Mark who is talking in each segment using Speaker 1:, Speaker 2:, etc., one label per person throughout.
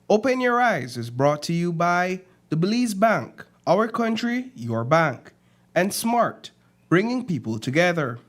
Speaker 1: Open Your Eyes is brought to you by the Belize Bank, our country, your bank, and Smart, bringing people together.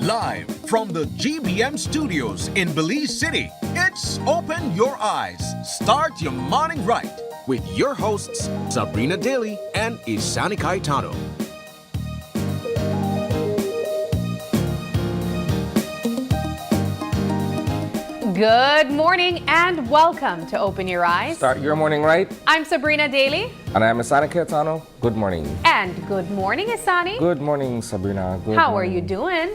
Speaker 2: Live from the GBM studios in Belize City, it's Open Your Eyes. Start your morning right with your hosts, Sabrina Daly and Isani Caetano.
Speaker 3: Good morning and welcome to Open Your Eyes.
Speaker 4: Start your morning right.
Speaker 3: I'm Sabrina Daly.
Speaker 4: And I'm Isani Caetano. Good morning.
Speaker 3: And good morning, Isani.
Speaker 4: Good morning, Sabrina. Good
Speaker 3: How
Speaker 4: morning.
Speaker 3: are you doing?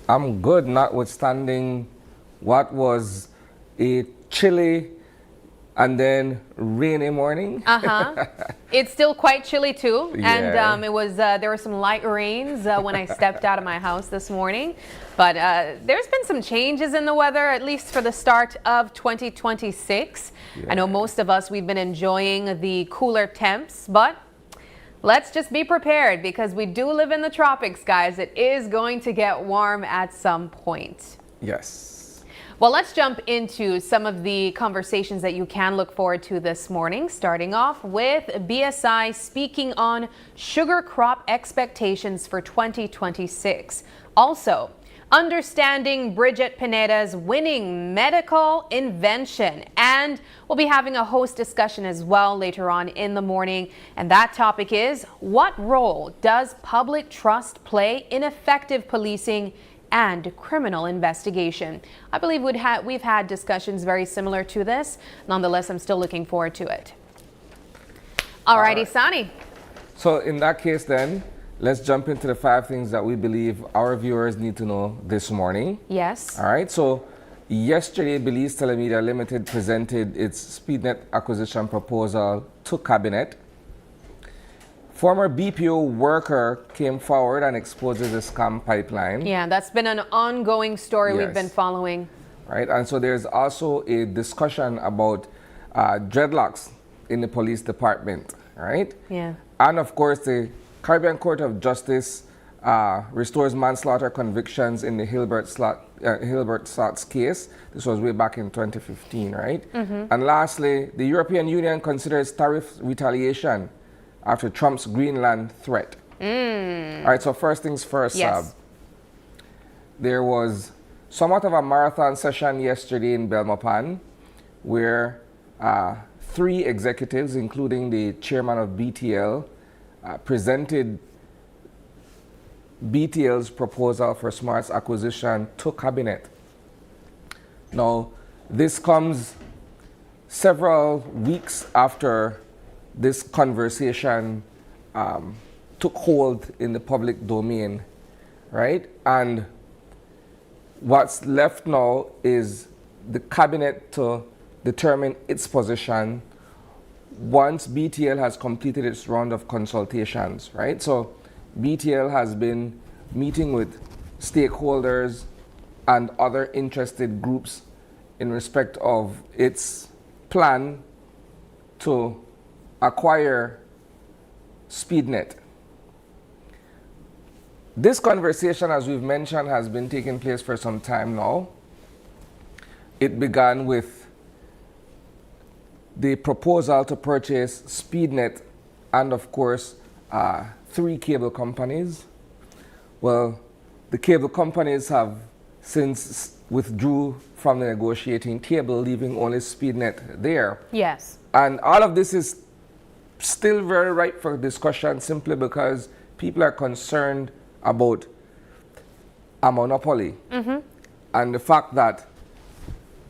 Speaker 4: I'm good, notwithstanding what was a chilly and then rainy morning.
Speaker 3: It's still quite chilly too.
Speaker 4: Yeah.
Speaker 3: And there were some light rains when I stepped out of my house this morning. But there's been some changes in the weather, at least for the start of 2026.
Speaker 4: Yeah.
Speaker 3: I know most of us, we've been enjoying the cooler temps, but let's just be prepared because we do live in the tropics, guys. It is going to get warm at some point.
Speaker 4: Yes.
Speaker 3: Well, let's jump into some of the conversations that you can look forward to this morning, starting off with BSI speaking on sugar crop expectations for 2026. Also, understanding Bridget Pineda's winning medical invention. And we'll be having a host discussion as well later on in the morning. And that topic is, what role does public trust play in effective policing and criminal investigation? I believe we've had discussions very similar to this. Nonetheless, I'm still looking forward to it. All righty, Sani.
Speaker 4: So in that case then, let's jump into the 5 things that we believe our viewers need to know this morning.
Speaker 3: Yes.
Speaker 4: All right. So yesterday, Belize Telemedia Limited presented its SpeedNet acquisition proposal to Cabinet. Former BPO worker came forward and exposes the scam pipeline.
Speaker 3: Yeah, that's been an ongoing story we've been
Speaker 4: Yes.
Speaker 3: following.
Speaker 4: Right, and so there's also a discussion about dreadlocks in the police department, right?
Speaker 3: Yeah.
Speaker 4: And of course, the Caribbean Court of Justice restores manslaughter convictions in the Hilbert Sutz case. This was way back in 2015, right? And lastly, the European Union considers tariff retaliation after Trump's Greenland threat. All right, so first things first,
Speaker 3: Yes.
Speaker 4: there was somewhat of a marathon session yesterday in Belmopan where 3 executives, including the chairman of BTL, presented BTL's proposal for Smart's acquisition to Cabinet. Now, this comes several weeks after this conversation took hold in the public domain, right? And what's left now is the Cabinet to determine its position once BTL has completed its round of consultations, right? So BTL has been meeting with stakeholders and other interested groups in respect of its plan to acquire SpeedNet. This conversation, as we've mentioned, has been taking place for some time now. It began with the proposal to purchase SpeedNet and, of course, 3 cable companies. Well, the cable companies have since withdrew from the negotiating table, leaving only SpeedNet there.
Speaker 3: Yes.
Speaker 4: And all of this is still very ripe for discussion simply because people are concerned about a monopoly. And the fact that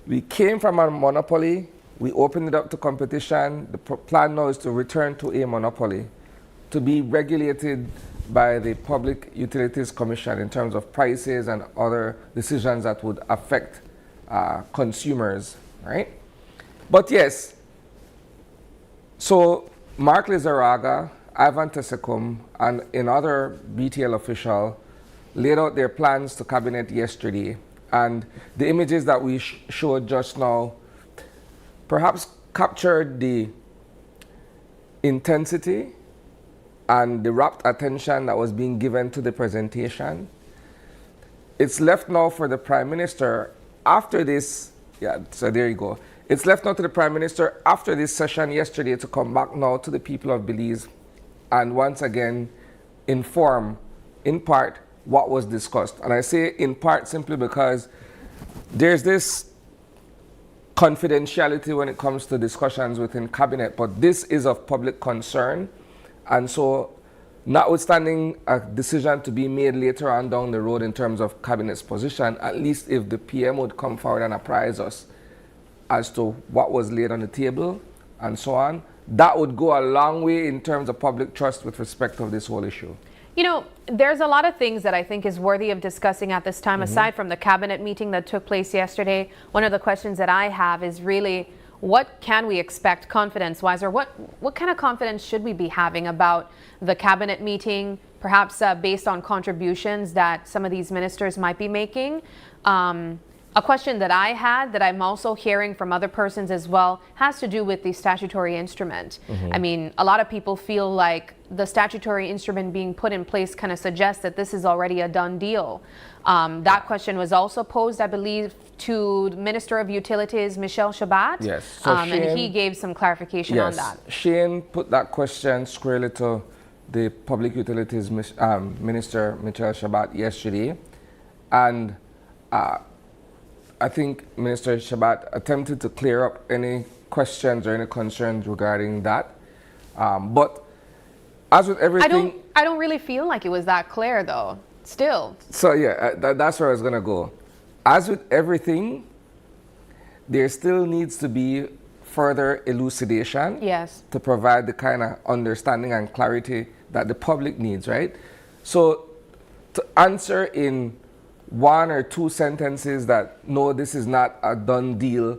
Speaker 4: we came from a monopoly, we opened it up to competition. The plan now is to return to a monopoly, to be regulated by the Public Utilities Commission in terms of prices and other decisions that would affect consumers, right? But yes, so Mark Lizarraga, Ivan Telecom, and another BTL official laid out their plans to cabinet yesterday. And the images that we showed just now perhaps captured the intensity and the rapt attention that was being given to the presentation. It's left now for the Prime Minister after this, so there you go. It's left now to the Prime Minister after this session yesterday to come back now to the people of Belize and once again inform, in part, what was discussed. And I say in part simply because there's this confidentiality when it comes to discussions within cabinet, but this is of public concern. And so, notwithstanding a decision to be made later on down the road in terms of cabinet's position, at least if the PM would come forward and apprise us as to what was laid on the table and so on, that would go a long way in terms of public trust with respect of this whole issue.
Speaker 3: You know, there's a lot of things that I think is worthy of discussing at this time, aside from the cabinet meeting that took place yesterday. One of the questions that I have is really, what can we expect confidence-wise, or what kind of confidence should we be having about the cabinet meeting, perhaps based on contributions that some of these ministers might be making? A question that I had, that I'm also hearing from other persons as well, has to do with the statutory instrument. I mean, a lot of people feel like the statutory instrument being put in place kind of suggests that this is already a done deal. That question was also posed, I believe, to the Minister of Utilities, Michelle Shabat.
Speaker 4: Yes. So
Speaker 3: and he gave some clarification on that.
Speaker 4: Shane put that question squarely to the Public Utilities Minister, Michelle Shabat, yesterday. And I think Minister Shabat attempted to clear up any questions or any concerns regarding that. But as with everything...
Speaker 3: I don't really feel like it was that clear, though, still.
Speaker 4: So yeah, that's where I was going to go. As with everything, there still needs to be further elucidation to provide the kind of understanding and clarity that the public needs, right? So to answer in one or two sentences that, no, this is not a done deal,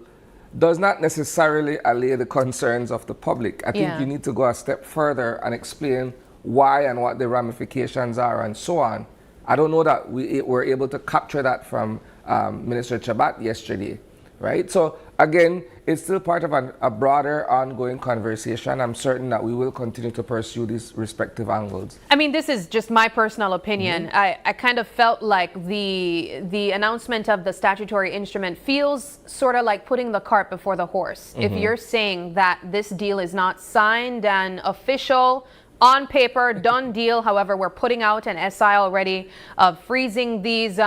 Speaker 4: does not necessarily allay the concerns of the public. I think you need to go a step further and explain why and what the ramifications are and so on. I don't know that we were able to capture that from Minister Shabat yesterday, right? So again, it's still part of a broader ongoing conversation. I'm certain that we will continue to pursue these respective angles.
Speaker 3: I mean, this is just my personal opinion. I kind of felt like the announcement of the statutory instrument feels sort of like putting the cart before the horse. If you're saying that this deal is not signed and official, on paper, done deal. However, we're putting out an SI already of freezing these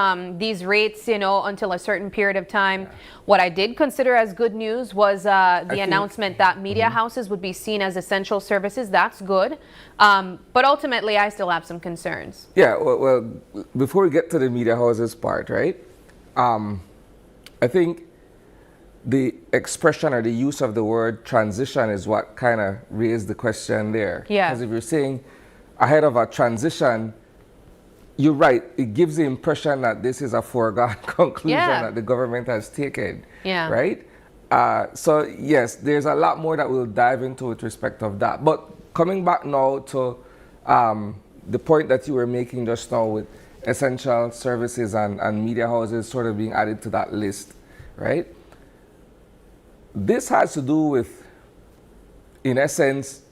Speaker 3: rates, you know, until a certain period of time. What I did consider as good news was the announcement that media houses would be seen as essential services. That's good. But ultimately, I still have some concerns.
Speaker 4: Yeah, well, before we get to the media houses part, right? I think the expression or the use of the word transition is what kind of raised the question there.
Speaker 3: Yeah.
Speaker 4: Because if you're saying ahead of a transition, you're right. It gives the impression that this is a foregone conclusion that the government has taken.
Speaker 3: Yeah.
Speaker 4: Right? So yes, there's a lot more that we'll dive into with respect of that. But coming back now to the point that you were making just now with essential services and media houses sort of being added to that list, right? This has to do with, in essence,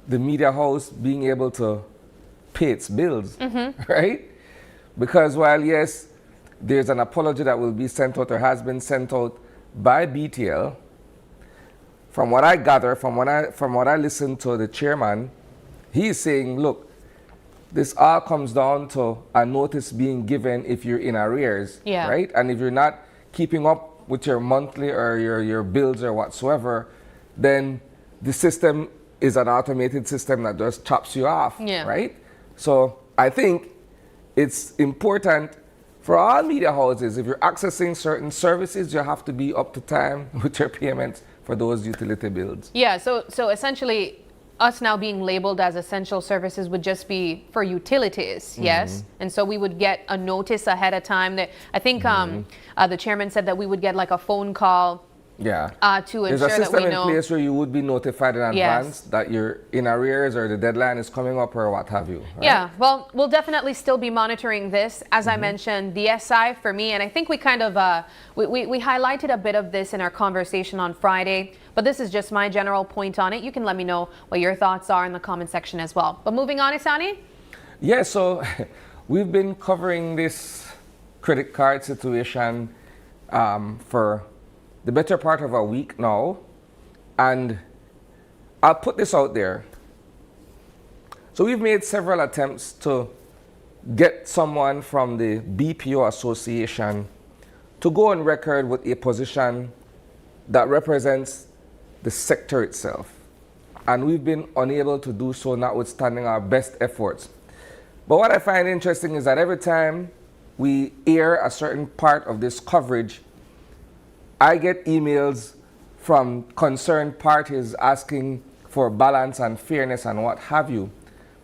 Speaker 4: the media house being able to pay its bills, right? Because while, yes, there's an apology that will be sent out or has been sent out by BTL, from what I gather, from what I listened to the chairman, he's saying, look, this all comes down to a notice being given if you're in arrears, right? And if you're not keeping up with your monthly or your bills or whatsoever, then the system is an automated system that just chops you off, right? So I think it's important for all media houses, if you're accessing certain services, you have to be up to time with your payments for those utility bills.
Speaker 3: Yeah, so essentially, us now being labeled as essential services would just be for utilities, yes? And so we would get a notice ahead of time. That I think the chairman said that we would get like a phone call
Speaker 4: Yeah.
Speaker 3: To
Speaker 4: There's
Speaker 3: ensure
Speaker 4: a
Speaker 3: that
Speaker 4: system
Speaker 3: we
Speaker 4: in
Speaker 3: know.
Speaker 4: place where you would be notified in
Speaker 3: Yes.
Speaker 4: advance that you're in arrears or the deadline is coming up or what have you. Right?
Speaker 3: Yeah, well, we'll definitely still be monitoring this. As I mentioned, the SI for me, and I think we kind of, we highlighted a bit of this in our conversation on Friday, but this is just my general point on it. You can let me know what your thoughts are in the comment section as well. But moving on, Isani?
Speaker 4: Yeah, so we've been covering this credit card situation for the better part of a week now, and I'll put this out there. So we've made several attempts to get someone from the BPO Association to go on record with a position that represents the sector itself, and we've been unable to do so, notwithstanding our best efforts. But what I find interesting is that every time we air a certain part of this coverage, I get emails from concerned parties asking for balance and fairness and what have you.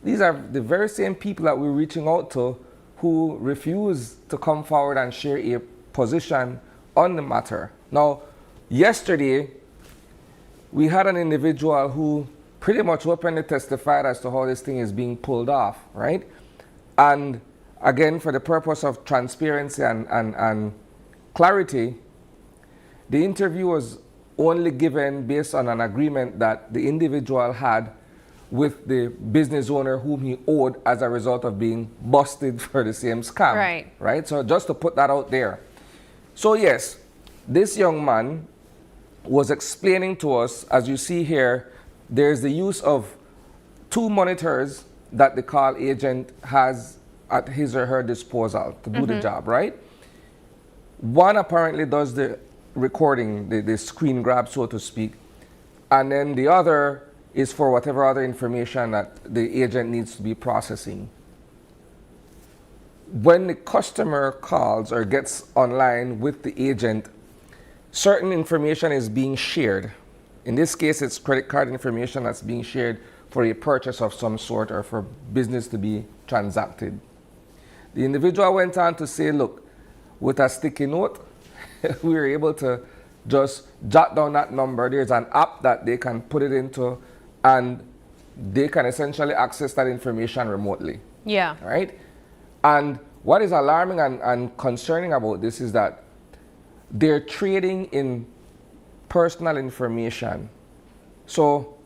Speaker 4: These are the very same people that we're reaching out to who refuse to come forward and share a position on the matter. Now, yesterday, we had an individual who pretty much openly testified as to how this thing is being pulled off, right? And again, for the purpose of transparency and clarity, the interview was only given based on an agreement that the individual had with the business owner whom he owed as a result of being busted for the same scam.
Speaker 3: Right.
Speaker 4: Right? So just to put that out there. So yes, this young man was explaining to us, as you see here, there's the use of 2 monitors that the call agent has at his or her disposal to do the job, right? One apparently does the recording, the screen grab, so to speak, and then the other is for whatever other information that the agent needs to be processing. When the customer calls or gets online with the agent, certain information is being shared. In this case, it's credit card information that's being shared for a purchase of some sort or for business to be transacted. The individual went on to say, look, with a sticky note, we were able to just jot down that number. There's an app that they can put it into, and they can essentially access that information remotely.
Speaker 3: Yeah.
Speaker 4: Right? And what is alarming and concerning about this is that they're trading in personal information. So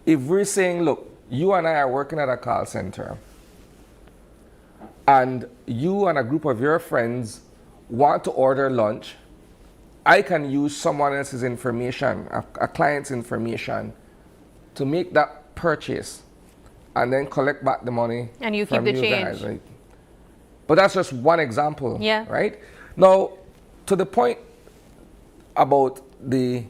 Speaker 4: if we're saying, look, you and I are working at a call center, and you and a group of your friends want to order lunch, I can use someone else's information, a client's information, to make that purchase and then collect back the money.
Speaker 3: And you
Speaker 4: from
Speaker 3: keep the
Speaker 4: you
Speaker 3: change.
Speaker 4: guys, right? But that's just one example.
Speaker 3: Yeah.
Speaker 4: Right? Now, to the point about the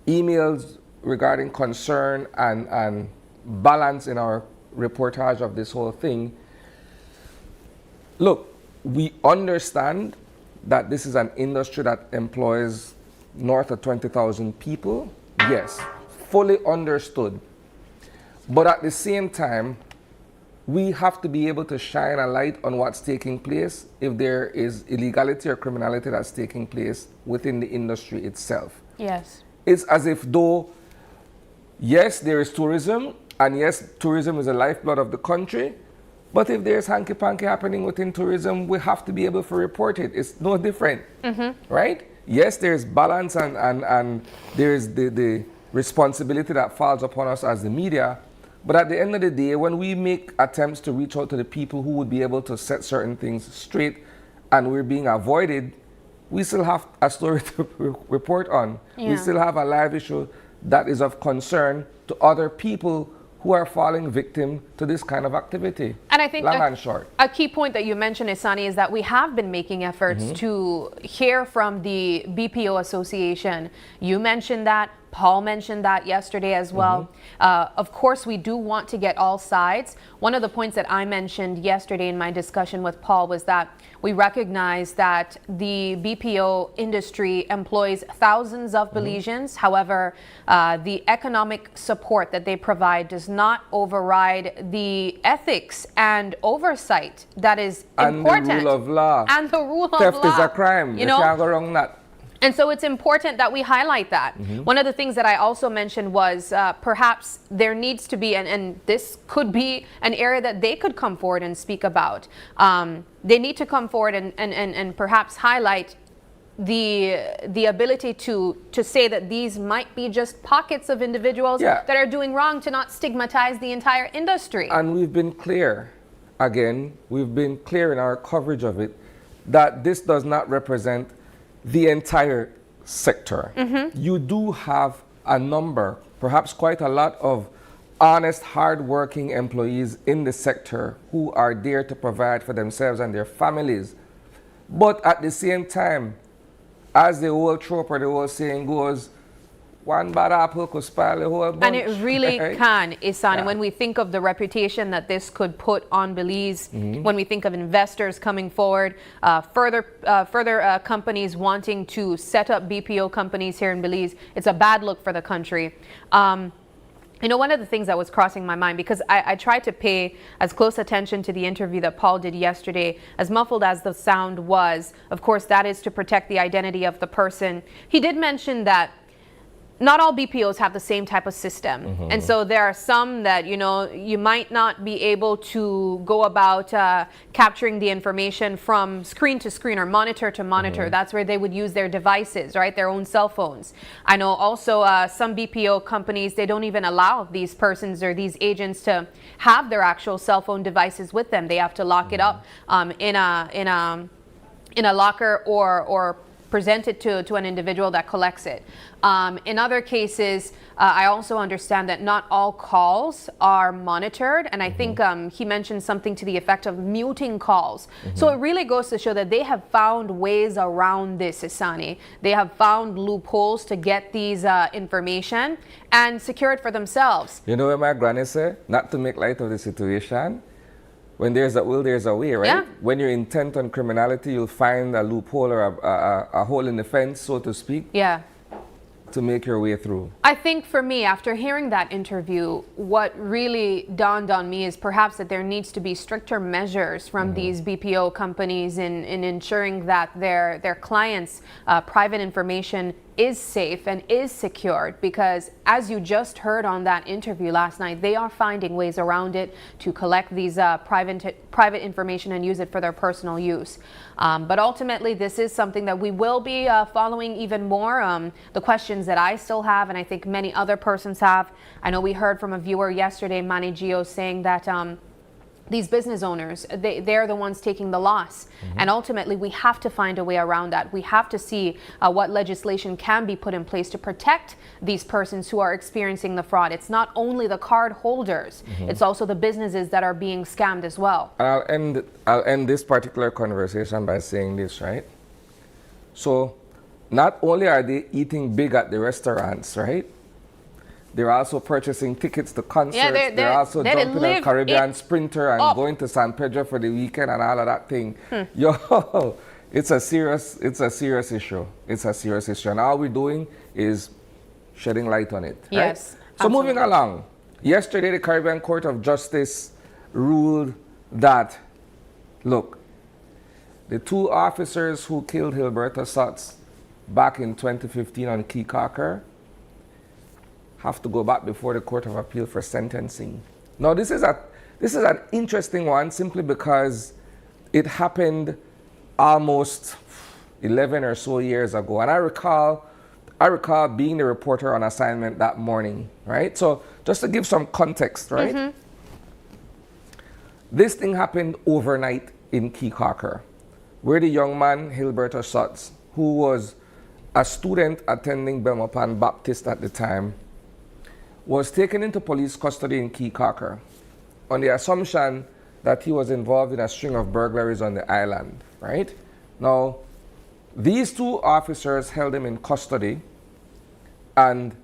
Speaker 4: emails regarding concern and balance in our reportage of this whole thing, look, we understand that this is an industry that employs north of 20,000 people. Yes, fully understood. But at the same time, we have to be able to shine a light on what's taking place if there is illegality or criminality that's taking place within the industry itself.
Speaker 3: Yes.
Speaker 4: It's as if though, yes, there is tourism, and yes, tourism is the lifeblood of the country, but if there's hanky-panky happening within tourism, we have to be able to report it. It's no different, right? Yes, there's balance and there's the responsibility that falls upon us as the media, but at the end of the day, when we make attempts to reach out to the people who would be able to set certain things straight and we're being avoided, we still have a story to report on.
Speaker 3: Yeah.
Speaker 4: We still have a live issue that is of concern to other people who are falling victim to this kind of activity.
Speaker 3: And I think
Speaker 4: long and short.
Speaker 3: A key point that you mentioned, Isani, is that we have been making efforts to hear from the BPO Association. You mentioned that. Paul mentioned that yesterday as well. Of course, we do want to get all sides. One of the points that I mentioned yesterday in my discussion with Paul was that we recognize that the BPO industry employs thousands of Belizeans. However, the economic support that they provide does not override the ethics and oversight that is important.
Speaker 4: And the rule of law.
Speaker 3: And the rule of
Speaker 4: Theft
Speaker 3: law.
Speaker 4: is a crime. You can't go wrong that.
Speaker 3: And so it's important that we highlight that. One of the things that I also mentioned was perhaps there needs to be, and this could be an area that they could come forward and speak about. They need to come forward and perhaps highlight the ability to say that these might be just pockets of individuals that are doing wrong, to not stigmatize the entire industry.
Speaker 4: And we've been clear, again, we've been clear in our coverage of it, that this does not represent the entire sector. You do have a number, perhaps quite a lot of honest, hard-working employees in the sector who are there to provide for themselves and their families. But at the same time, as the old trope or the old saying goes, one bad apple could spoil the whole bunch.
Speaker 3: And it really can, Isan.
Speaker 4: Yeah.
Speaker 3: And when we think of the reputation that this could put on Belize, when we think of investors coming forward, further companies wanting to set up BPO companies here in Belize, it's a bad look for the country. You know, one of the things that was crossing my mind, because I tried to pay as close attention to the interview that Paul did yesterday, as muffled as the sound was, of course, that is to protect the identity of the person. He did mention that not all BPOs have the same type of system. And so there are some that, you know, you might not be able to go about capturing the information from screen to screen or monitor to monitor. That's where they would use their devices, right? Their own cell phones. I know also some BPO companies, they don't even allow these persons or these agents to have their actual cell phone devices with them. They have to lock it up in a locker or present it to an individual that collects it. In other cases, I also understand that not all calls are monitored, and I think he mentioned something to the effect of muting calls. So it really goes to show that they have found ways around this, Isani. They have found loopholes to get these information and secure it for themselves.
Speaker 4: You know what my granny said? Not to make light of the situation. When there's a will, there's a way, right?
Speaker 3: Yeah.
Speaker 4: When you're intent on criminality, you'll find a loophole or a hole in the fence, so to speak,
Speaker 3: Yeah.
Speaker 4: to make your way through.
Speaker 3: I think for me, after hearing that interview, what really dawned on me is perhaps that there needs to be stricter measures from these BPO companies in ensuring that their clients' private information is safe and is secured, because as you just heard on that interview last night, they are finding ways around it to collect these private information and use it for their personal use. But ultimately, this is something that we will be following even more. The questions that I still have, and I think many other persons have. I know we heard from a viewer yesterday, Manny Gio, saying that these business owners, they're the ones taking the loss. And ultimately, we have to find a way around that. We have to see what legislation can be put in place to protect these persons who are experiencing the fraud. It's not only the card holders, it's also the businesses that are being scammed as well.
Speaker 4: And I'll end this particular conversation by saying this, right? So not only are they eating big at the restaurants, right? They're also purchasing tickets to concerts.
Speaker 3: Yeah,
Speaker 4: they're also jumping on Caribbean Sprinter and going to San Pedro for the weekend and all of that thing. Yo, it's a serious issue. It's a serious issue. And all we're doing is shedding light on it. Right?
Speaker 3: Yes.
Speaker 4: So moving along. Yesterday, the Caribbean Court of Justice ruled that, look, the two officers who killed Hilbert Sutz back in 2015 on Key Cocker have to go back before the Court of Appeal for sentencing. Now, this is an interesting one simply because it happened almost 11 or so years ago. And I recall being the reporter on assignment that morning, right? So just to give some context, right? This thing happened overnight in Key Cocker, where the young man, Hilbert Sutz, who was a student attending Belmopan Baptist at the time, was taken into police custody in Key Cocker on the assumption that he was involved in a string of burglaries on the island, right? Now, these two officers held him in custody and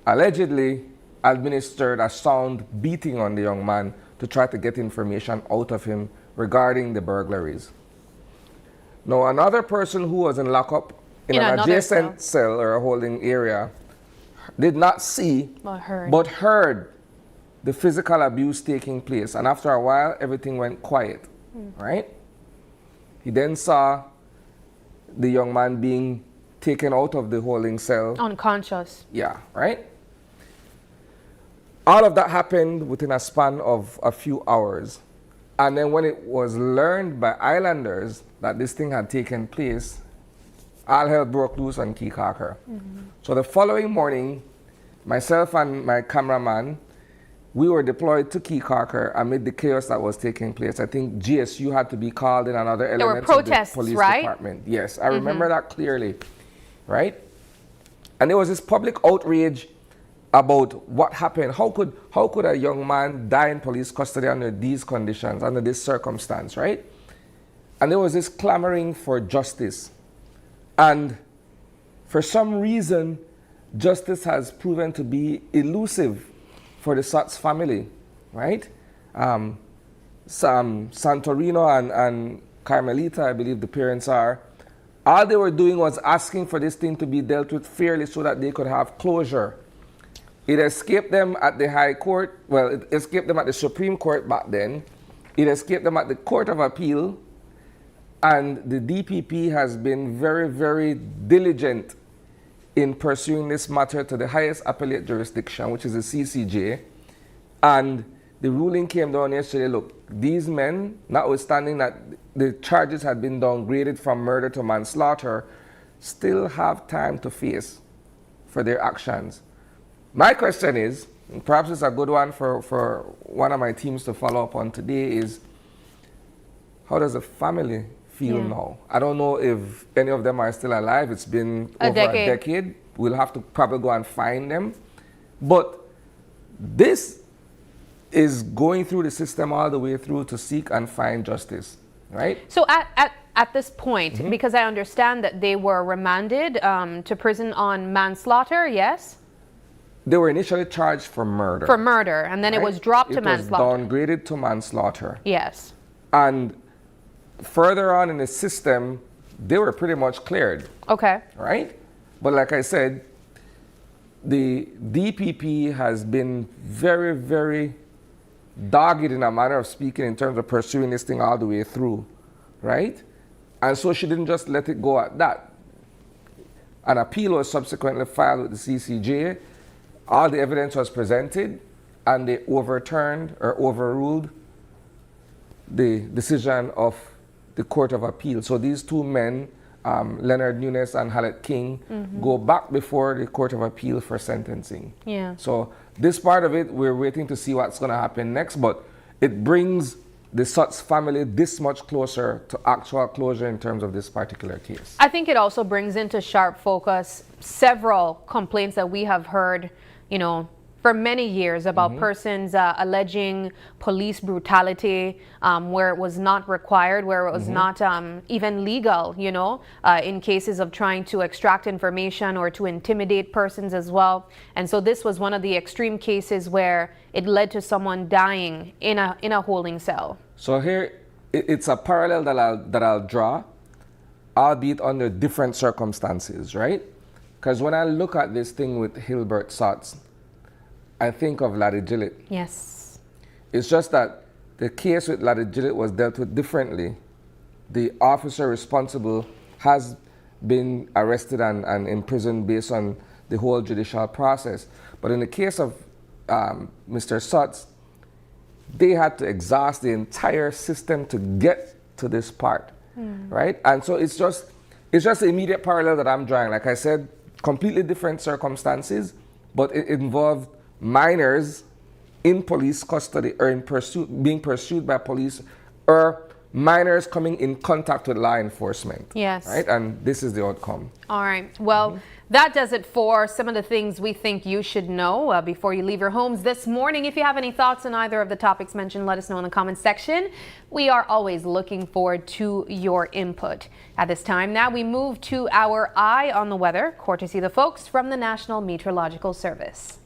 Speaker 4: allegedly administered a sound beating on the young man to try to get information out of him regarding the burglaries. Now, another person who was in lockup in an adjacent cell or a holding area did not see but heard the physical abuse taking place. And after a while, everything went quiet, right? He then saw the young man being taken out of the holding cell.
Speaker 3: Unconscious.
Speaker 4: Yeah, right? All of that happened within a span of a few hours. And then when it was learned by islanders that this thing had taken place, all hell broke loose on Key Carker. So the following morning, myself and my cameraman, we were deployed to Key Carker amid the chaos that was taking place. I think GSU had to be called in, another element
Speaker 3: protests,
Speaker 4: of the police
Speaker 3: right?
Speaker 4: department. Yes, I remember that clearly, right? And there was this public outrage about what happened. How could a young man die in police custody under these conditions, under this circumstance, right? And there was this clamoring for justice. And for some reason, justice has proven to be elusive for the Sutz family, right? Santorino and Carmelita, I believe the parents are, all they were doing was asking for this thing to be dealt with fairly so that they could have closure. It escaped them at the High Court. Well, it escaped them at the Supreme Court back then. It escaped them at the Court of Appeal. And the DPP has been very, very diligent in pursuing this matter to the highest appellate jurisdiction, which is the CCJ. And the ruling came down yesterday. Look, these men, notwithstanding that the charges had been downgraded from murder to manslaughter, still have time to face for their actions. My question is, and perhaps it's a good one for one of my teams to follow up on today, is how does the family feel now? I don't know if any of them are still alive. It's been over a decade. We'll have to probably go and find them. But this is going through the system all the way through to seek and find justice, right?
Speaker 3: So at this point, because I understand that they were remanded to prison on manslaughter, yes?
Speaker 4: They were initially charged for murder.
Speaker 3: For murder, and then it was dropped to manslaughter.
Speaker 4: It was downgraded to manslaughter.
Speaker 3: Yes.
Speaker 4: And further on in the system, they were pretty much cleared.
Speaker 3: Okay.
Speaker 4: Right? But like I said, the DPP has been very, very dogged in a manner of speaking in terms of pursuing this thing all the way through. Right? And so she didn't just let it go at that. An appeal was subsequently filed with the CCJ. All the evidence was presented, and they overturned or overruled the decision of the Court of Appeal. So these two men, Leonard Nunes and Hallett King, go back before the Court of Appeal for sentencing.
Speaker 3: Yeah.
Speaker 4: So this part of it, we're waiting to see what's going to happen next, but it brings the Sutz family this much closer to actual closure in terms of this particular case.
Speaker 3: I think it also brings into sharp focus several complaints that we have heard, you know, for many years about persons alleging police brutality where it was not required, where it was not even legal, you know, in cases of trying to extract information or to intimidate persons as well. And so this was one of the extreme cases where it led to someone dying in a holding cell.
Speaker 4: So here, it's a parallel that I'll draw, albeit under different circumstances, right? Because when I look at this thing with Hilbert Sutz, I think of Laddie Gillett.
Speaker 3: Yes.
Speaker 4: It's just that the case with Laddie Gillett was dealt with differently. The officer responsible has been arrested and imprisoned based on the whole judicial process. But in the case of Mr. Sutz, they had to exhaust the entire system to get to this part, right? And so it's just the immediate parallel that I'm drawing. Like I said, completely different circumstances, but it involved minors in police custody or being pursued by police, or minors coming in contact with law enforcement.
Speaker 3: Yes.
Speaker 4: Right? And this is the outcome.
Speaker 3: All right. Well, that does it for some of the things we think you should know before you leave your homes this morning. If you have any thoughts on either of the topics mentioned, let us know in the comments section. We are always looking forward to your input. At this time, now we move to our Eye on the Weather, courtesy of the folks from the National Meteorological Service.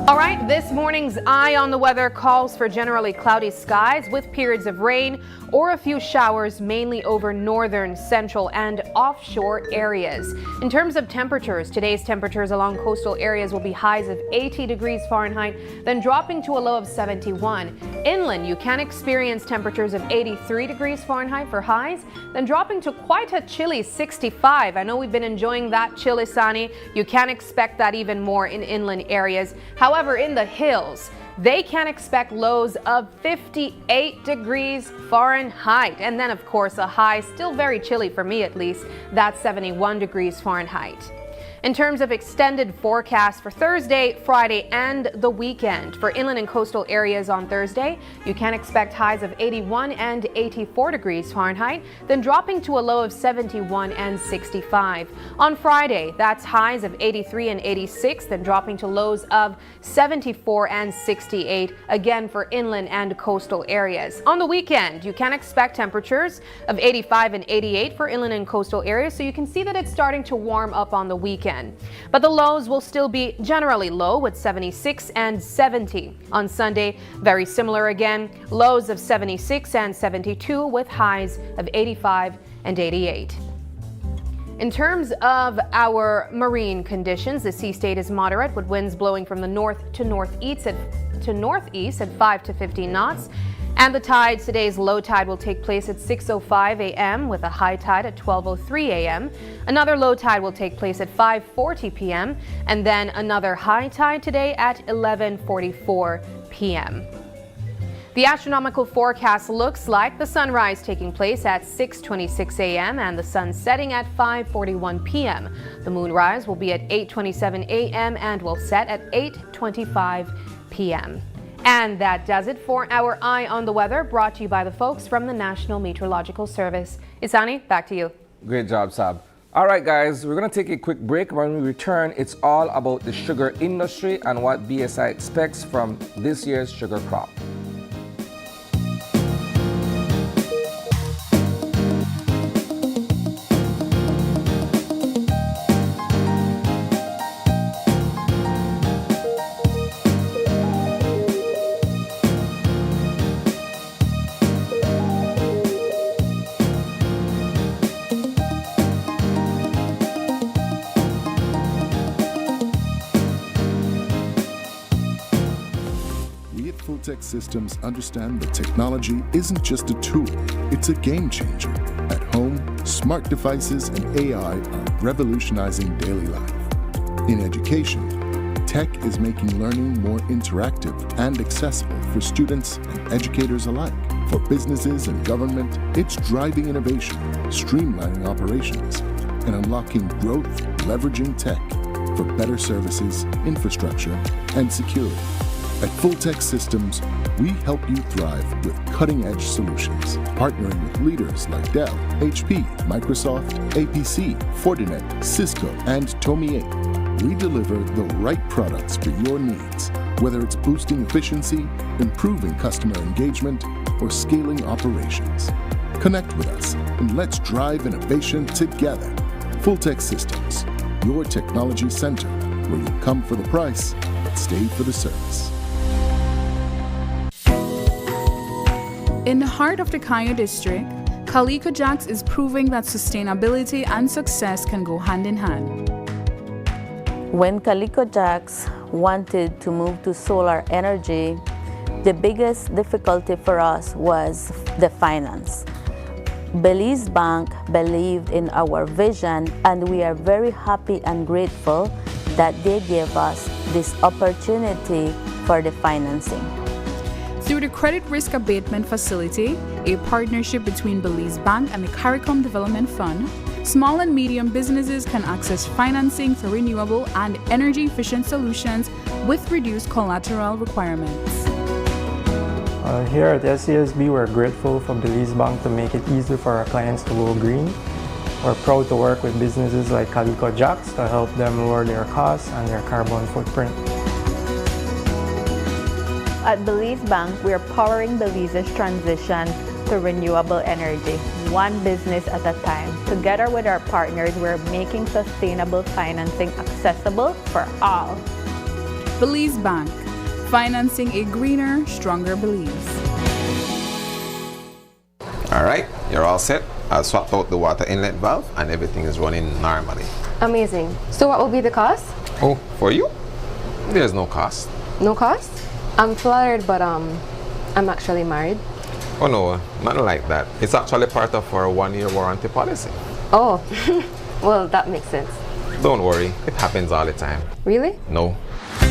Speaker 3: All right, this morning morning's Eye on the Weather calls for generally cloudy skies with periods of rain or a few showers, mainly over northern, central, and offshore areas. In terms of temperatures, today's temperatures along coastal areas will be highs of 80 degrees Fahrenheit, then dropping to a low of 71. Inland, you can experience temperatures of 83 degrees Fahrenheit for highs, then dropping to quite a chilly 65. I know we've been enjoying that chill, Isani. You can expect that even more in inland areas. However, in the hills, they can expect lows of 58 degrees Fahrenheit. And then, of course, a high, still very chilly for me at least, that's 71 degrees Fahrenheit. In terms of extended forecast for Thursday, Friday, and the weekend, for inland and coastal areas on Thursday, you can expect highs of 81 and 84 degrees Fahrenheit, then dropping to a low of 71 and 65. On Friday, that's highs of 83 and 86, then dropping to lows of 74 and 68, again for inland and coastal areas. On the weekend, you can expect temperatures of 85 and 88 for inland and coastal areas, so you can see that it's starting to warm up on the weekend. But the lows will still be generally low with 76 and 70. On Sunday, very similar again, lows of 76 and 72 with highs of 85 and 88. In terms of our marine conditions, the sea state is moderate with winds blowing from the north to northeast at 5 to 15 knots. And the tide, today's low tide will take place at 6:05 a.m. with a high tide at 12:03 a.m. Another low tide will take place at 5:40 p.m. and then another high tide today at 11:44 p.m. The astronomical forecast looks like the sunrise taking place at 6:26 a.m. and the sun setting at 5:41 p.m. The moonrise will be at 8:27 a.m. and will set at 8:25 p.m. And that does it for our Eye on the Weather, brought to you by the folks from the National Meteorological Service. Isani, back to you.
Speaker 4: Great job, Sab. All right, guys, we're going to take a quick break. When we return, it's all about the sugar industry and what BSI expects from this year's sugar crop.
Speaker 5: Systems understand that technology isn't just a tool, it's a game changer. At home, smart devices and AI are revolutionizing daily life. In education, tech is making learning more interactive and accessible for students and educators alike. For businesses and government, it's driving innovation, streamlining operations, and unlocking growth, leveraging tech for better services, infrastructure, and security. At Full-Tech Systems, we help you thrive with cutting-edge solutions, partnering with leaders like Dell, HP, Microsoft, APC, Fortinet, Cisco, and Tomy. We deliver the right products for your needs, whether it's boosting efficiency, improving customer engagement, or scaling operations. Connect with us and let's drive innovation together. Full-Tech Systems, your technology center, where you come for the price, but stay for the service.
Speaker 6: In the heart of the Cayo district, Calico Jacks is proving that sustainability and success can go hand in hand.
Speaker 7: When Calico Jacks wanted to move to solar energy, the biggest difficulty for us was the finance. Belize Bank believed in our vision, and we are very happy and grateful that they gave us this opportunity for the financing.
Speaker 6: Through the Credit Risk Abatement Facility, a partnership between Belize Bank and the CARICOM Development Fund, small and medium businesses can access financing for renewable and energy-efficient solutions with reduced collateral requirements.
Speaker 8: Here at SCSB, we're grateful for Belize Bank to make it easy for our clients to go green. We're proud to work with businesses like Calico Jacks to help them lower their costs and their carbon footprint.
Speaker 9: At Belize Bank, we are powering Belize's transition to renewable energy, one business at a time. Together with our partners, we're making sustainable financing accessible for all.
Speaker 6: Belize Bank, financing a greener, stronger Belize.
Speaker 10: All right, you're all set. I'll swap out the water inlet valve and everything is running normally.
Speaker 11: Amazing. So what will be the cost?
Speaker 10: Oh, for you? There's no cost.
Speaker 11: No cost? I'm flattered, but I'm actually married.
Speaker 10: Oh no, nothing like that. It's actually part of our 1-year warranty policy.
Speaker 11: Oh, well, that makes sense.
Speaker 10: Don't worry, it happens all the time.
Speaker 11: Really?
Speaker 10: No.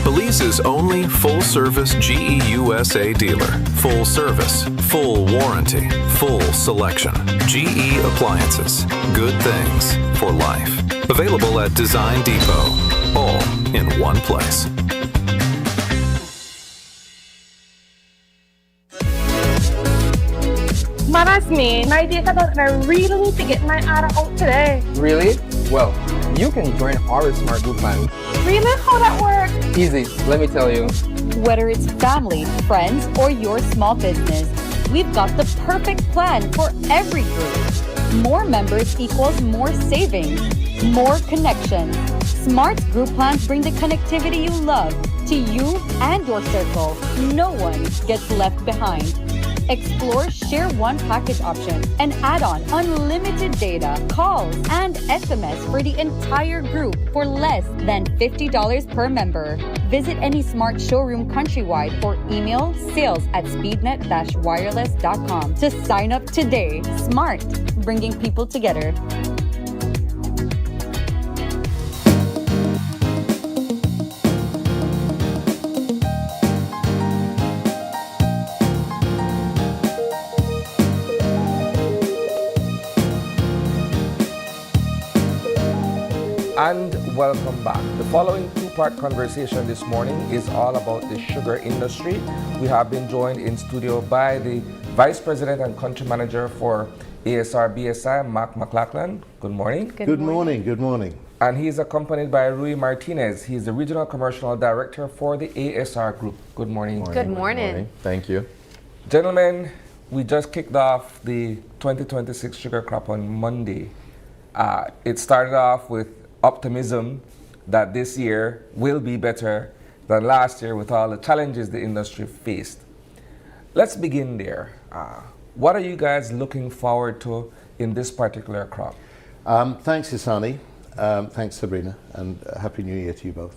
Speaker 12: Belize's only full-service GE USA dealer. Full service, full warranty, full selection. GE Appliances. Good things for life. Available at Design Depot. All in one place.
Speaker 13: Man, that's me. My data done, and I really need to get my order out today.
Speaker 14: Really? Well, you can join our Smart Group plan.
Speaker 13: Really? How that works?
Speaker 14: Easy, let me tell you.
Speaker 15: Whether it's family, friends, or your small business, we've got the perfect plan for every group. More members equals more savings, more connections. Smart Group plans bring the connectivity you love to you and your circle. No one gets left behind. Explore Share One package option and add on unlimited data, calls, and SMS for the entire group for less than $50 per member. Visit any Smart showroom countrywide or email sales@speednet-wireless.com to sign up today. Smart, bringing people together.
Speaker 4: And welcome back. The following two-part conversation this morning is all about the sugar industry. We have been joined in studio by the Vice President and Country Manager for ASR BSI, Mark McLachlan. Good morning.
Speaker 16: Good morning. Good morning.
Speaker 4: And he's accompanied by Rui Martinez. He's the Regional Commercial Director for the ASR Group. Good morning.
Speaker 3: Good morning.
Speaker 16: Thank you.
Speaker 4: Gentlemen, we just kicked off the 2026 sugar crop on Monday. It started off with optimism that this year will be better than last year with all the challenges the industry faced. Let's begin there. What are you guys looking forward to in this particular crop?
Speaker 16: Thanks, Isani. Thanks, Sabrina. And Happy New Year to you both.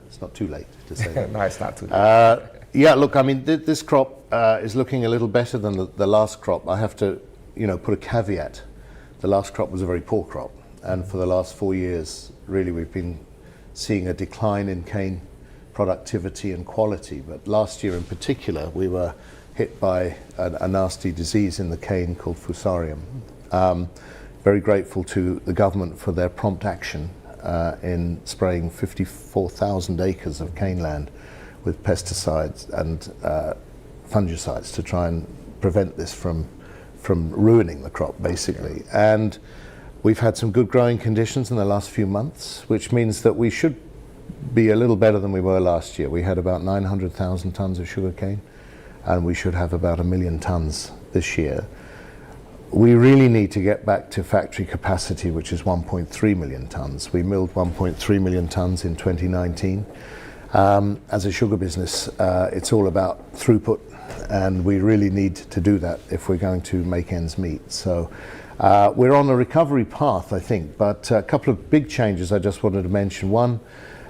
Speaker 16: It's not too late to say that.
Speaker 4: No, it's not too late.
Speaker 16: Yeah, look, I mean, this crop is looking a little better than the last crop. I have to, put a caveat. The last crop was a very poor crop. And for the last 4 years, really, we've been seeing a decline in cane productivity and quality. But last year in particular, we were hit by a nasty disease in the cane called Fusarium. Very grateful to the government for their prompt action in spraying 54,000 acres of cane land with pesticides and fungicides to try and prevent this from ruining the crop, basically. And we've had some good growing conditions in the last few months, which means that we should be a little better than we were last year. We had about 900,000 tons of sugarcane, and we should have about 1 million tons this year. We really need to get back to factory capacity, which is 1.3 million tons. We milled 1.3 million tons in 2019. As a sugar business, it's all about throughput, and we really need to do that if we're going to make ends meet. So we're on a recovery path, I think, but a couple of big changes I just wanted to mention. One,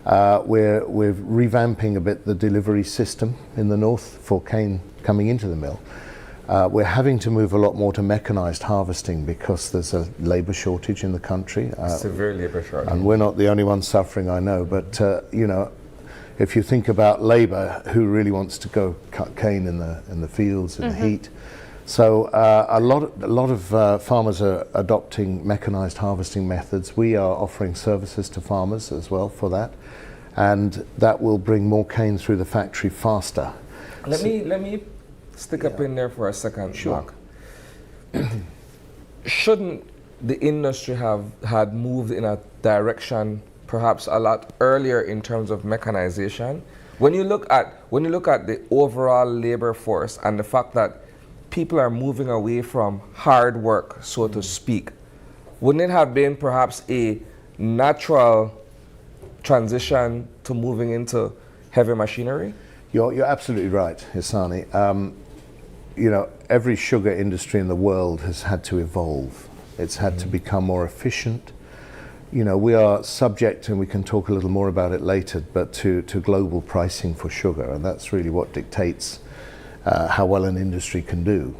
Speaker 16: we're revamping a bit the delivery system in the north for cane coming into the mill. We're having to move a lot more to mechanized harvesting because there's a labor shortage in the country.
Speaker 4: Severe labor shortage.
Speaker 16: And we're not the only ones suffering, I know, but if you think about labor, who really wants to go cut cane in the fields in the heat? So a lot of farmers are adopting mechanized harvesting methods. We are offering services to farmers as well for that, and that will bring more cane through the factory faster.
Speaker 4: Let me stick up in there for a second,
Speaker 16: Sure.
Speaker 4: Mark. Shouldn't the industry have had moved in a direction perhaps a lot earlier in terms of mechanization? When you look at the overall labor force and the fact that people are moving away from hard work, so to speak, wouldn't it have been perhaps a natural transition to moving into heavy machinery?
Speaker 16: You're absolutely right, Hisani. You know, every sugar industry in the world has had to evolve. It's had to become more efficient. You know, we are subject, and we can talk a little more about it later, but to global pricing for sugar, and that's really what dictates how well an industry can do.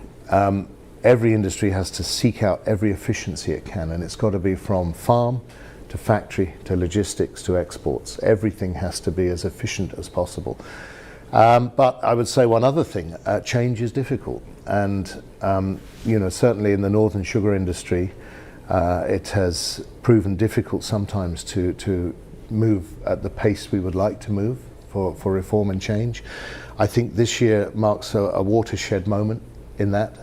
Speaker 16: Every industry has to seek out every efficiency it can, and it's got to be from farm to factory to logistics to exports. Everything has to be as efficient as possible. But I would say one other thing, change is difficult, and you know, certainly in the northern sugar industry, it has proven difficult sometimes to move at the pace we would like to move for reform and change. I think this year marks a watershed moment in that.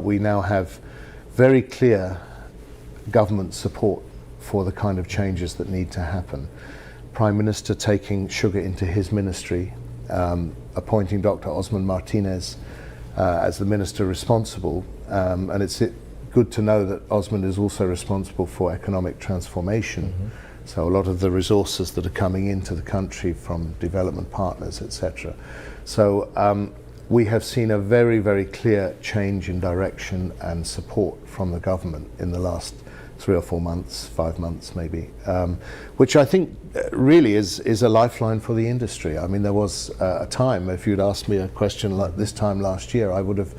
Speaker 16: We now have very clear government support for the kind of changes that need to happen. Prime Minister taking sugar into his ministry, appointing Dr. Osman Martinez as the minister responsible, and it's good to know that Osman is also responsible for economic transformation. So a lot of the resources that are coming into the country from development partners, etc. So we have seen a very, very clear change in direction and support from the government in the last 3 or 4 months, 5 months maybe, which I think really is a lifeline for the industry. I mean, there was a time, if you'd asked me a question like this time last year, I would have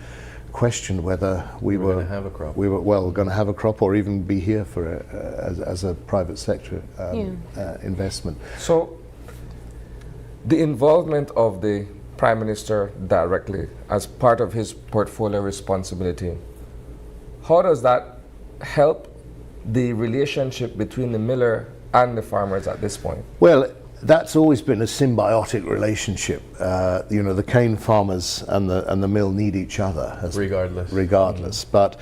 Speaker 16: questioned whether we were going to have a crop. We were going to have a crop, or even be here for as a private sector investment.
Speaker 4: So the involvement of the Prime Minister directly as part of his portfolio responsibility, how does that help the relationship between the miller and the farmers at this point?
Speaker 16: Well, that's always been a symbiotic relationship. You know, the cane farmers and the mill need each other, regardless. But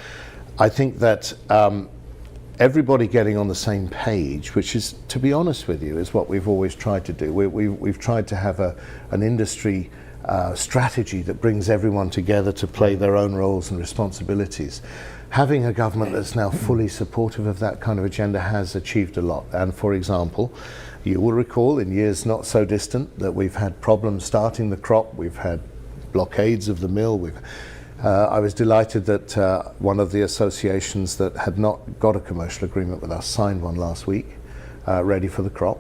Speaker 16: I think that everybody getting on the same page, which is, to be honest with you, is what we've always tried to do. We've tried to have an industry strategy that brings everyone together to play their own roles and responsibilities. Having a government that's now fully supportive of that kind of agenda has achieved a lot. And for example, you will recall in years not so distant that we've had problems starting the crop, we've had blockades of the mill. I was delighted that one of the associations that had not got a commercial agreement with us signed one last week, ready for the crop.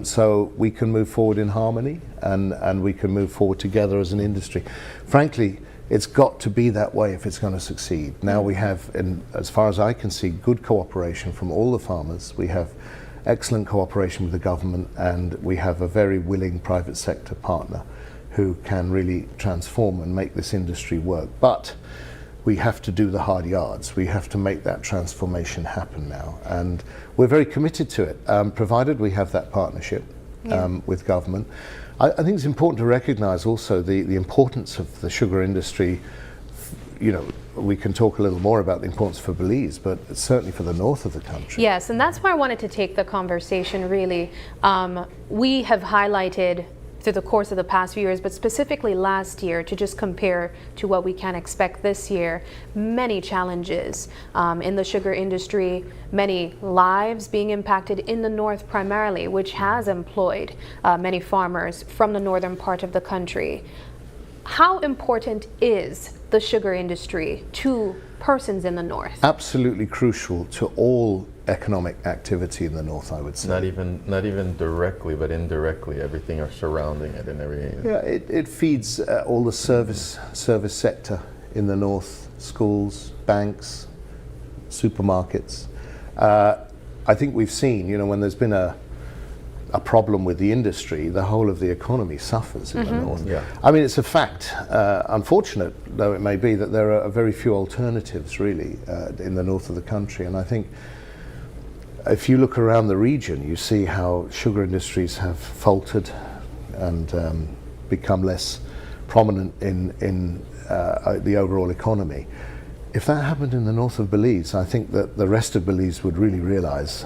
Speaker 16: So we can move forward in harmony, and we can move forward together as an industry. Frankly, it's got to be that way if it's going to succeed. Now we have, as far as I can see, good cooperation from all the farmers. We have excellent cooperation with the government, and we have a very willing private sector partner who can really transform and make this industry work. But we have to do the hard yards. We have to make that transformation happen now, and we're very committed to it, provided we have that partnership with government. I think it's important to recognize also the importance of the sugar industry. You know, we can talk a little more about the importance for Belize, but certainly for the north of the country.
Speaker 3: Yes, and that's why I wanted to take the conversation really. We have highlighted through the course of the past few years, but specifically last year, to just compare to what we can expect this year, many challenges in the sugar industry, many lives being impacted in the north primarily, which has employed many farmers from the northern part of the country. How important is the sugar industry to persons in the north?
Speaker 16: Absolutely crucial to all economic activity in the north, I would say.
Speaker 17: Not even directly, but indirectly, everything are surrounding it and everything.
Speaker 16: Yeah, it feeds all the service sector in the north, schools, banks, supermarkets. I think we've seen, you know, when there's been a problem with the industry, the whole of the economy suffers in the north.
Speaker 17: Yeah.
Speaker 16: I mean, it's a fact, unfortunate though it may be, that there are very few alternatives really in the north of the country. And I think if you look around the region, you see how sugar industries have faltered and become less prominent in the overall economy. If that happened in the north of Belize, I think that the rest of Belize would really realize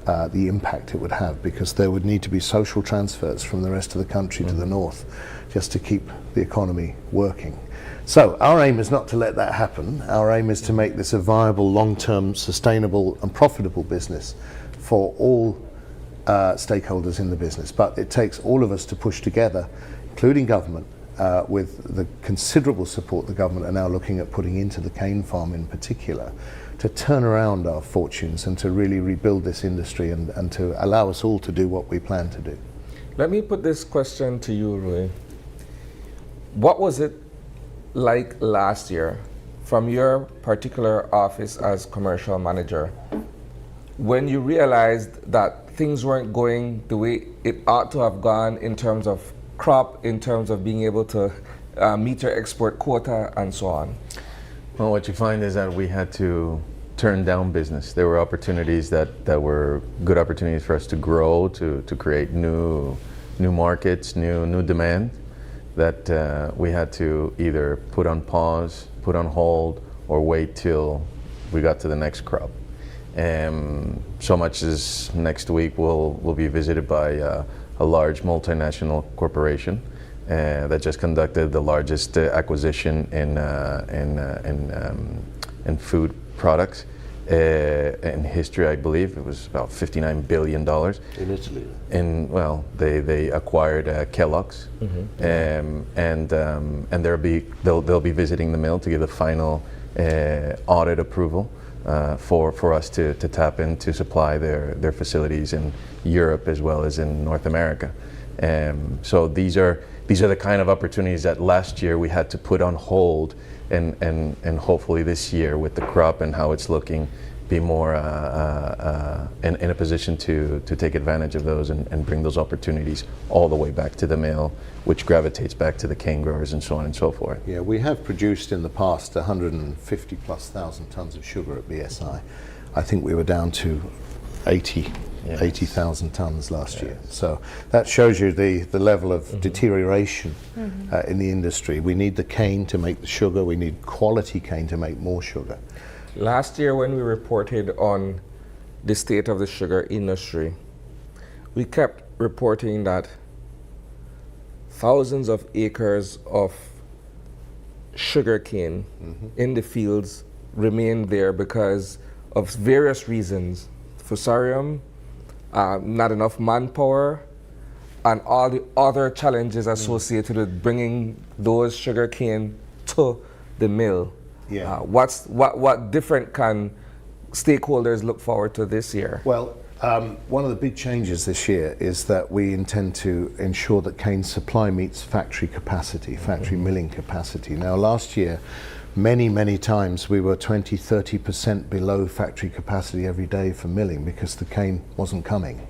Speaker 16: the impact it would have, because there would need to be social transfers from the rest of the country to the north just to keep the economy working. So our aim is not to let that happen. Our aim is to make this a viable, long-term, sustainable and profitable business for all stakeholders in the business. But it takes all of us to push together, including government, with the considerable support the government are now looking at putting into the cane farm in particular, to turn around our fortunes and to really rebuild this industry and to allow us all to do what we plan to do.
Speaker 4: Let me put this question to you, Rui. What was it like last year from your particular office as commercial manager when you realized that things weren't going the way it ought to have gone in terms of crop, in terms of being able to meet your export quota and so on?
Speaker 17: Well, what you find is that we had to turn down business. There were opportunities that were good opportunities for us to grow, to create new markets, new demand, that we had to either put on pause, put on hold, or wait till we got to the next crop. So much as next week we'll be visited by a large multinational corporation that just conducted the largest acquisition in food products in history, I believe. It was about $59 billion.
Speaker 16: In Italy?
Speaker 17: Well, they acquired Kellogg's, and they'll be visiting the mill to give the final audit approval for us to tap in to supply their facilities in Europe as well as in North America. So these are the kind of opportunities that last year we had to put on hold, and hopefully this year with the crop and how it's looking, be more in a position to take advantage of those and bring those opportunities all the way back to the mill, which gravitates back to the cane growers and so on and so forth.
Speaker 16: Yeah, we have produced in the past 150 plus thousand tons of sugar at BSI. I think we were down to 80,000 tons last year. So that shows you the level of deterioration in the industry. We need the cane to make the sugar. We need quality cane to make more sugar.
Speaker 4: Last year when we reported on the state of the sugar industry, we kept reporting that thousands of acres of sugar cane in the fields remained there because of various reasons. Fusarium, not enough manpower, and all the other challenges associated with bringing those sugar cane to the mill.
Speaker 16: Yeah.
Speaker 4: What different can stakeholders look forward to this year?
Speaker 16: Well, one of the big changes this year is that we intend to ensure that cane supply meets factory capacity, factory milling capacity. Now, last year, many times we were 20-30% below factory capacity every day for milling because the cane wasn't coming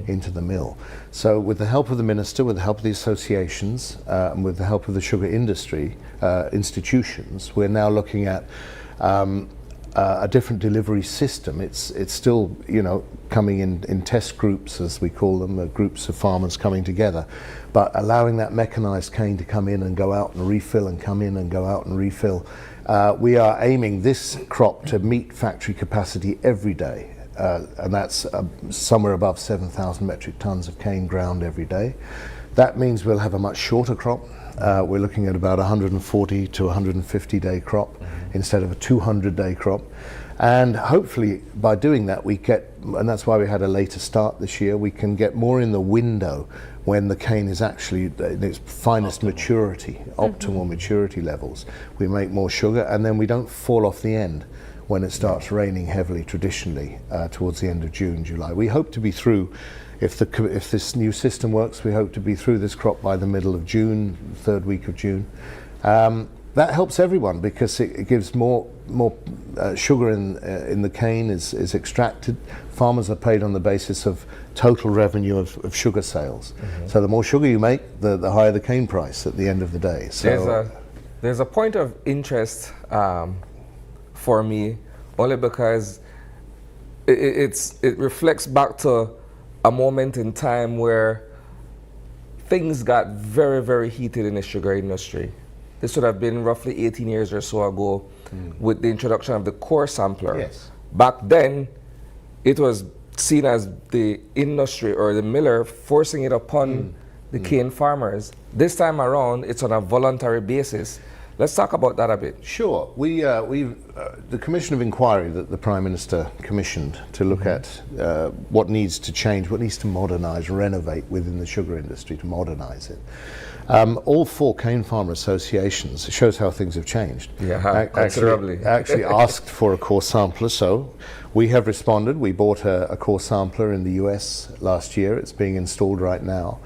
Speaker 16: into the mill. So with the help of the minister, with the help of the associations, and with the help of the sugar industry institutions, we're now looking at a different delivery system. It's still, coming in test groups, as we call them, groups of farmers coming together, but allowing that mechanized cane to come in and go out and refill and come in and go out and refill. We are aiming this crop to meet factory capacity every day, and that's somewhere above 7,000 metric tons of cane ground every day. That means we'll have a much shorter crop. We're looking at about 140 to 150 day crop instead of a 200-day crop. And hopefully by doing that we get, and that's why we had a later start this year, we can get more in the window when the cane is actually in its finest maturity, optimal maturity levels. We make more sugar, and then we don't fall off the end when it starts raining heavily traditionally towards the end of June, July. We hope to be through, if this new system works, we hope to be through this crop by the middle of June, third week of June. That helps everyone because it gives more sugar in the cane is extracted. Farmers are paid on the basis of total revenue of sugar sales. So the more sugar you make, the higher the cane price at the end of the day. So
Speaker 4: there's a point of interest for me, only because it reflects back to a moment in time where things got very heated in the sugar industry. This would have been roughly 18 years or so ago with the introduction of the core sampler.
Speaker 16: Yes.
Speaker 4: Back then, it was seen as the industry or the miller forcing it upon the cane farmers. This time around, it's on a voluntary basis. Let's talk about that a bit.
Speaker 16: Sure. The Commission of Inquiry that the Prime Minister commissioned to look at what needs to change, what needs to modernise, renovate within the sugar industry, to modernise it. All 4 cane farmer associations, it shows how things have changed.
Speaker 4: Yeah, considerably.
Speaker 16: Actually asked for a core sampler, so we have responded. We bought a core sampler in the US last year. It's being installed right now.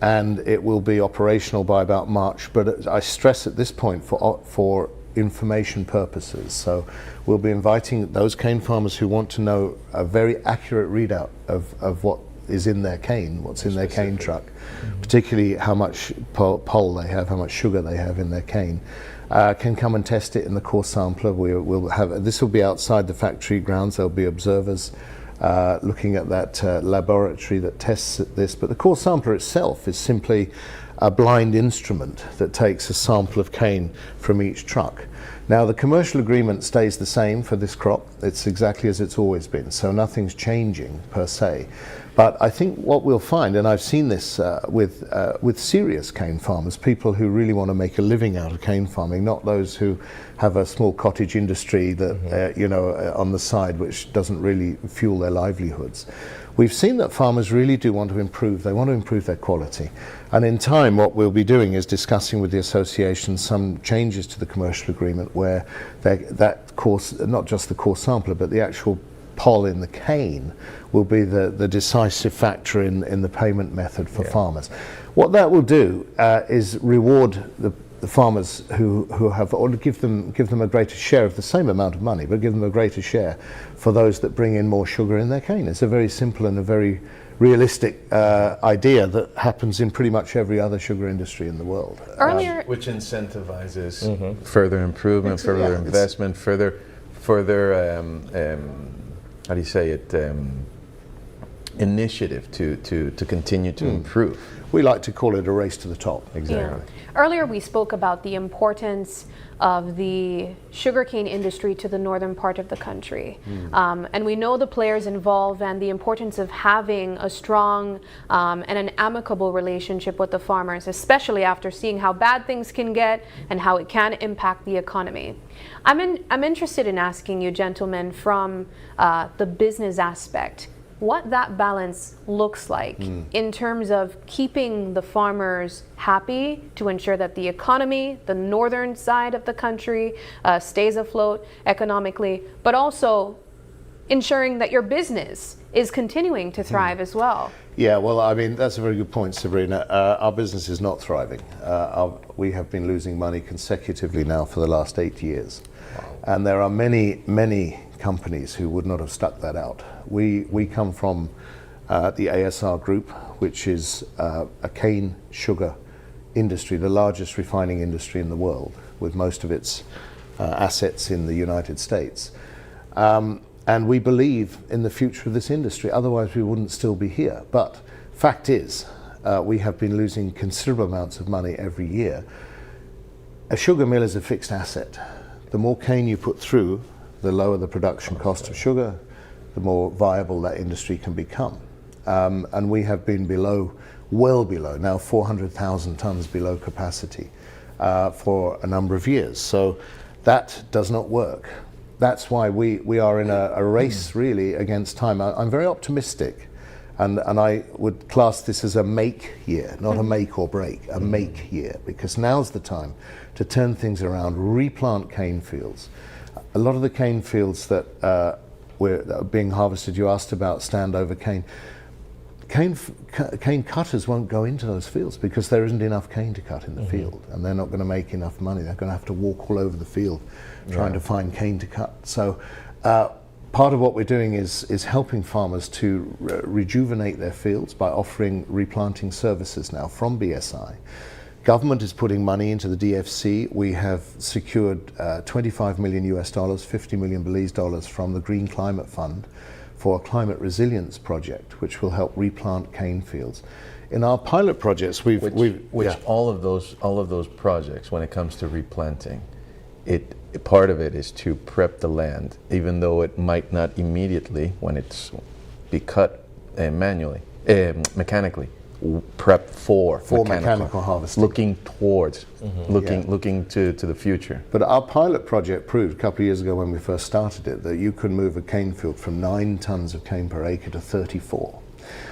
Speaker 16: And it will be operational by about March, but I stress at this point for information purposes. So we'll be inviting those cane farmers who want to know a very accurate readout of what is in their cane, what's in their cane truck, particularly how much pole they have, how much sugar they have in their cane, can come and test it in the core sampler. This will be outside the factory grounds. There'll be observers looking at that laboratory that tests this, but the core sampler itself is simply a blind instrument that takes a sample of cane from each truck. Now the commercial agreement stays the same for this crop. It's exactly as it's always been, so nothing's changing per se. But I think what we'll find, and I've seen this with serious cane farmers, people who really want to make a living out of cane farming, not those who have a small cottage industry that on the side, which doesn't really fuel their livelihoods. We've seen that farmers really do want to improve. They want to improve their quality. And in time, what we'll be doing is discussing with the association some changes to the commercial agreement where that course, not just the core sampler, but the actual poll in the cane will be the decisive factor in the payment method for farmers. What that will do is reward the farmers who have, or give them a greater share of the same amount of money, but give them a greater share for those that bring in more sugar in their cane. It's a very simple and a very realistic idea that happens in pretty much every other sugar industry in the world.
Speaker 3: Earlier,
Speaker 17: which incentivizes further improvement, further investment, further how do you say it, initiative to continue to improve.
Speaker 16: We like to call it a race to the top.
Speaker 17: Exactly.
Speaker 3: Yeah. Earlier we spoke about the importance of the sugarcane industry to the northern part of the country. And we know the players involved and the importance of having a strong and an amicable relationship with the farmers, especially after seeing how bad things can get and how it can impact the economy. I'm interested in asking you, gentlemen, from the business aspect, what that balance looks like in terms of keeping the farmers happy to ensure that the economy, the northern side of the country, stays afloat economically, but also ensuring that your business is continuing to thrive as well.
Speaker 16: Yeah, well, I mean, that's a very good point, Sabrina. Our business is not thriving. We have been losing money consecutively now for the last 8 years. Wow. And there are many, many companies who would not have stuck that out. We come from the ASR Group, which is a cane sugar industry, the largest refining industry in the world, with most of its assets in the United States. And we believe in the future of this industry, otherwise we wouldn't still be here. But fact is, we have been losing considerable amounts of money every year. A sugar mill is a fixed asset. The more cane you put through, the lower the production cost of sugar, the more viable that industry can become. And we have been below, well below, now 400,000 tons below capacity for a number of years. So that does not work. That's why we are in a race really against time. I'm very optimistic, and I would class this as a make year, not a make or break, a make year, because now's the time to turn things around, replant cane fields. A lot of the cane fields that are being harvested, you asked about standover cane. Cane cutters won't go into those fields because there isn't enough cane to cut in the field, and they're not going to make enough money. They're going to have to walk all over the field trying to find cane to cut. So part of what we're doing is helping farmers to rejuvenate their fields by offering replanting services now from BSI. Government is putting money into the DFC. We have secured $25 million US, 50 million Belize dollars from the Green Climate Fund for a climate resilience project, which will help replant cane fields. In our pilot projects,
Speaker 17: all of those projects, when it comes to replanting, part of it is to prep the land, even though it might not immediately, when it's be cut mechanically. prepped for
Speaker 16: mechanical harvesting.
Speaker 17: looking towards, looking to the future.
Speaker 16: But our pilot project proved a couple of years ago when we first started it that you could move a cane field from 9 tons of cane per acre to 34.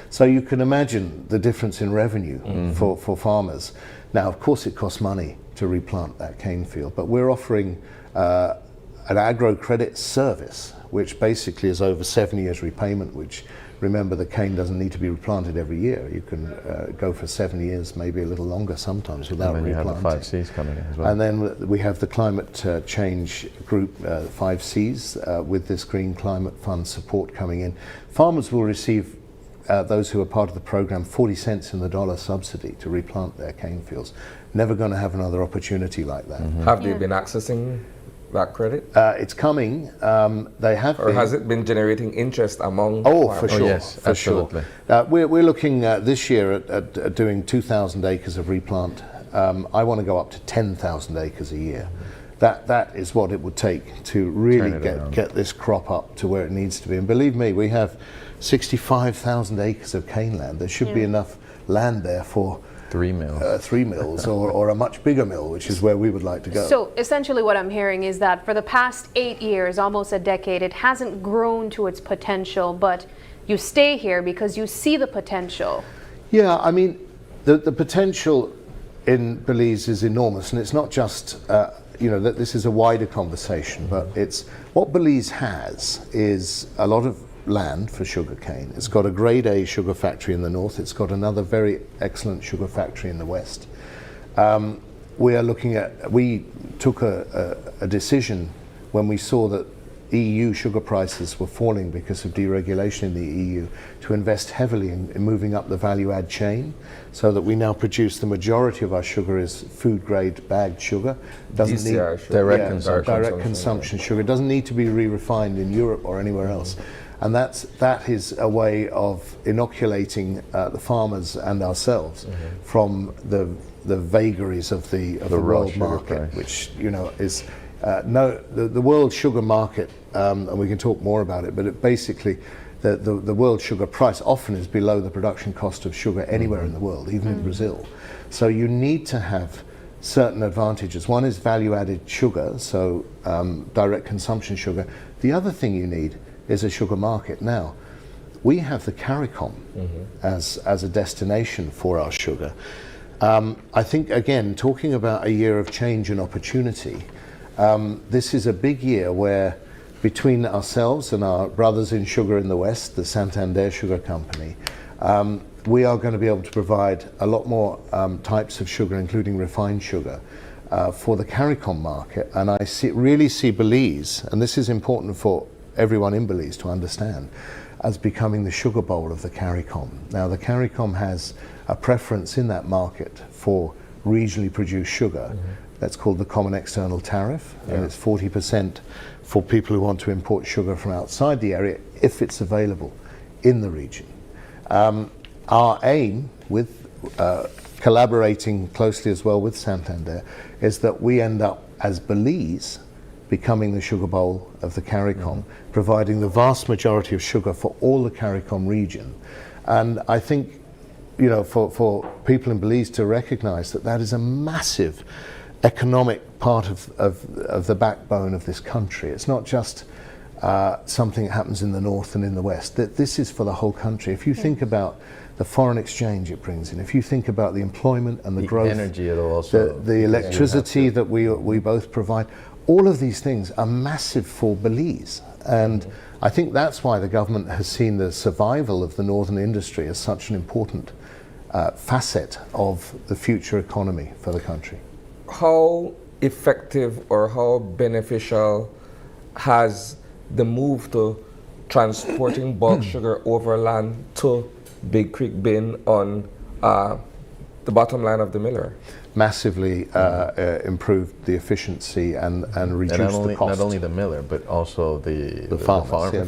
Speaker 16: So you can imagine the difference in revenue for farmers. Now, of course, it costs money to replant that cane field, but we're offering an agro credit service, which basically is over 7 years repayment, which, remember, the cane doesn't need to be replanted every year. You can go for 7 years, maybe a little longer sometimes without replanting.
Speaker 17: And then you have the 5 Cs coming in as well.
Speaker 16: And then we have the climate change group, 5 Cs, with this Green Climate Fund support coming in. Farmers will receive, those who are part of the program, 40 cents in the dollar subsidy to replant their cane fields. Never going to have another opportunity like that.
Speaker 4: Have they been accessing that credit?
Speaker 16: It's coming. They have.
Speaker 4: Or has it been generating interest among?
Speaker 16: For sure.
Speaker 17: Oh, yes,
Speaker 16: for
Speaker 17: absolutely.
Speaker 16: Sure. We're looking this year at doing 2,000 acres of replant. I want to go up to 10,000 acres a year. That is what it would take to really get this crop up to where it needs to be. And believe me, we have 65,000 acres of cane land. There should be enough land there for
Speaker 17: 3 mills.
Speaker 16: 3 mills or a much bigger mill, which is where we would like to go.
Speaker 3: So essentially what I'm hearing is that for the past 8 years, almost a decade, it hasn't grown to its potential, but you stay here because you see the potential.
Speaker 16: Yeah, I mean, the potential in Belize is enormous, and it's not just, that this is a wider conversation, but it's what Belize has is a lot of land for sugarcane. It's got a grade A sugar factory in the north. It's got another very excellent sugar factory in the west. We took a decision when we saw that EU sugar prices were falling because of deregulation in the EU to invest heavily in moving up the value add chain, so that we now produce the majority of our sugar is food grade bagged sugar. Doesn't need direct consumption sugar. It doesn't need to be re-refined in Europe or anywhere else. And that is a way of inoculating the farmers and ourselves from the vagaries of the world market, which is the world sugar market, and we can talk more about it. But it basically, the world sugar price often is below the production cost of sugar anywhere in the world, even in Brazil. So you need to have certain advantages. One is value-added sugar, so direct consumption sugar. The other thing you need is a sugar market. Now, we have the CARICOM as a destination for our sugar. I think, again, talking about a year of change and opportunity, this is a big year where between ourselves and our brothers in sugar in the West, the Santander Sugar Company, we are going to be able to provide a lot more types of sugar, including refined sugar, for the CARICOM market. And I really see Belize, and this is important for everyone in Belize to understand, as becoming the sugar bowl of the CARICOM. Now, the CARICOM has a preference in that market for regionally produced sugar. That's called the Common External Tariff, and it's 40% for people who want to import sugar from outside the area if it's available in the region. Our aim with collaborating closely as well with Santander is that we end up as Belize becoming the sugar bowl of the CARICOM, providing the vast majority of sugar for all the CARICOM region. And I think, for people in Belize to recognize that is a massive economic part of the backbone of this country. It's not just something that happens in the north and in the west. This is for the whole country. If you think about the foreign exchange it brings in, if you think about the employment and the growth,
Speaker 17: energy, it'll also
Speaker 16: the electricity that we both provide, all of these things are massive for Belize. And I think that's why the government has seen the survival of the northern industry as such an important facet of the future economy for the country.
Speaker 4: How effective or how beneficial has the move to transporting bulk sugar overland to Big Creek been on the bottom line of the miller?
Speaker 16: Massively improved the efficiency and reduced the cost.
Speaker 17: Not only the miller, but also the
Speaker 16: farmers. Yeah,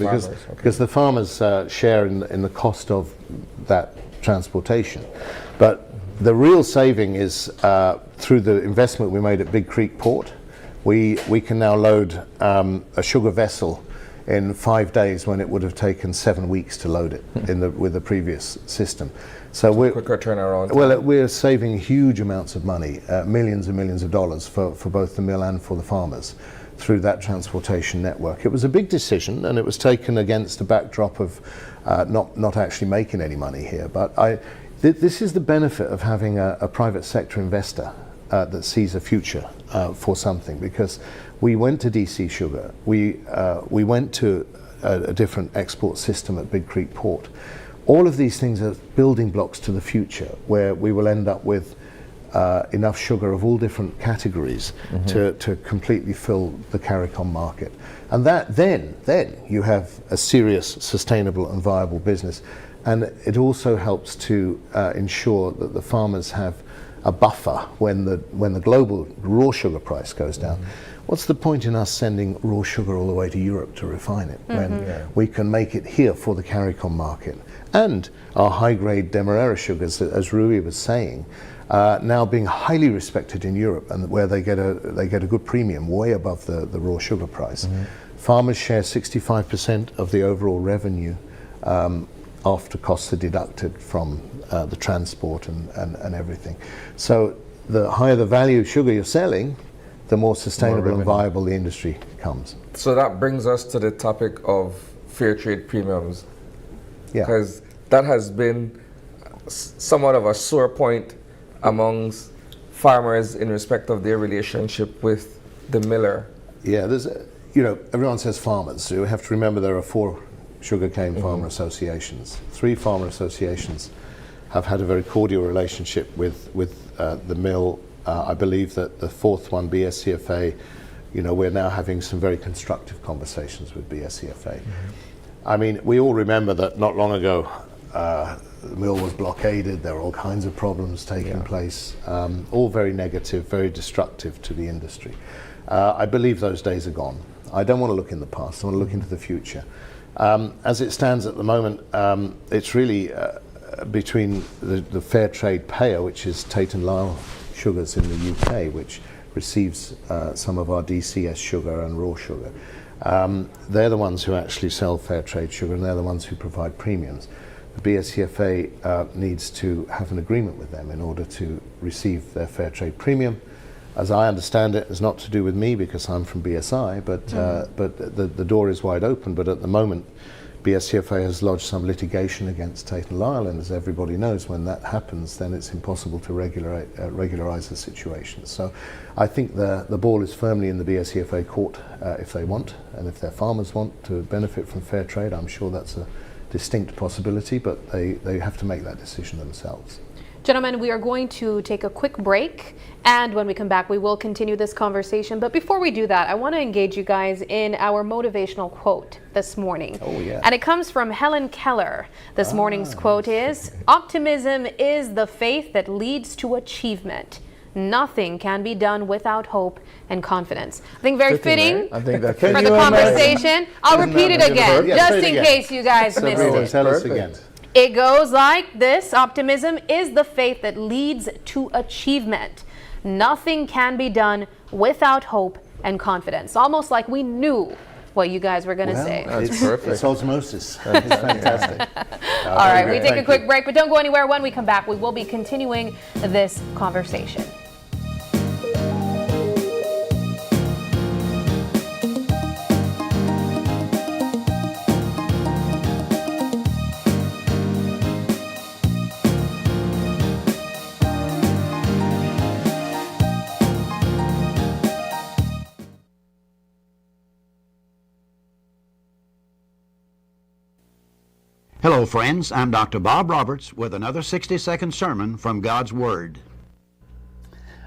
Speaker 16: because the farmers share in the cost of that transportation. But the real saving is through the investment we made at Big Creek Port. We can now load a sugar vessel in 5 days when it would have taken 7 weeks to load it with the previous system. So we're
Speaker 4: quicker turnaround.
Speaker 16: Well, we're saving huge amounts of money, millions and millions of dollars for both the mill and for the farmers through that transportation network. It was a big decision, and it was taken against a backdrop of not actually making any money here. But this is the benefit of having a private sector investor that sees a future for something, because we went to DC Sugar, we went to a different export system at Big Creek Port. All of these things are building blocks to the future, where we will end up with enough sugar of all different categories to completely fill the CARICOM market. And that then you have a serious, sustainable and viable business. And it also helps to ensure that the farmers have a buffer when the global raw sugar price goes down. What's the point in us sending raw sugar all the way to Europe to refine it when we can make it here for the CARICOM market? And our high-grade Demerara sugars, as Rui was saying, now being highly respected in Europe, and where they get a good premium, way above the raw sugar price. Farmers share 65% of the overall revenue after costs are deducted from the transport and everything. So the higher the value of sugar you're selling, the more sustainable and viable the industry becomes.
Speaker 4: So that brings us to the topic of fair trade premiums.
Speaker 16: Yeah.
Speaker 4: Because that has been somewhat of a sore point amongst farmers in respect of their relationship with the miller.
Speaker 16: Yeah, everyone says farmers, so you have to remember there are 4 sugarcane farmer associations. 3 farmer associations have had a very cordial relationship with the mill. I believe that the 4th one, BSCFA, we're now having some very constructive conversations with BSCFA. I mean, we all remember that not long ago the mill was blockaded, there were all kinds of problems taking place, all very negative, very destructive to the industry. I believe those days are gone. I don't want to look in the past, I want to look into the future. As it stands at the moment, it's really between the fair trade payer, which is Tate & Lyle Sugars in the UK, which receives some of our DCS sugar and raw sugar. They're the ones who actually sell fair trade sugar, and they're the ones who provide premiums. The BSCFA needs to have an agreement with them in order to receive their fair trade premium. As I understand it, it's not to do with me because I'm from BSI, but the door is wide open. But at the moment, BSCFA has lodged some litigation against Tate & Lyle, and as everybody knows, when that happens, then it's impossible to regularize the situation. So I think the ball is firmly in the BSCFA court if they want, and if their farmers want to benefit from fair trade, I'm sure that's a distinct possibility, but they have to make that decision themselves.
Speaker 3: Gentlemen, we are going to take a quick break, and when we come back, we will continue this conversation. But before we do that, I want to engage you guys in our motivational quote this morning.
Speaker 16: Oh, yeah.
Speaker 3: And it comes from Helen Keller. This morning's quote is, "Optimism is the faith that leads to achievement. Nothing can be done without hope and confidence." I think very fitting
Speaker 17: I think that
Speaker 3: for the conversation. I'll repeat it again, just in case you guys missed it.
Speaker 16: Tell us again.
Speaker 3: It goes like this: optimism is the faith that leads to achievement. Nothing can be done without hope and confidence. Almost like we knew what you guys were going to say.
Speaker 16: That's perfect. It's osmosis. It's fantastic.
Speaker 3: All right, we take a quick break, but don't go anywhere. When we come back, we will be continuing this conversation.
Speaker 18: Hello, friends. I'm Dr. Bob Roberts with another 60-second sermon from God's Word.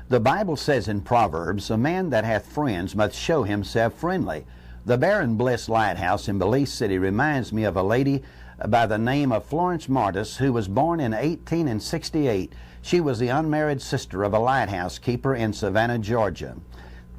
Speaker 18: The Bible says in Proverbs, "A man that hath friends must show himself friendly." The Baron Bliss Lighthouse in Belize City reminds me of a lady by the name of Florence Martis, who was born in 1868. She was the unmarried sister of a lighthouse keeper in Savannah, Georgia.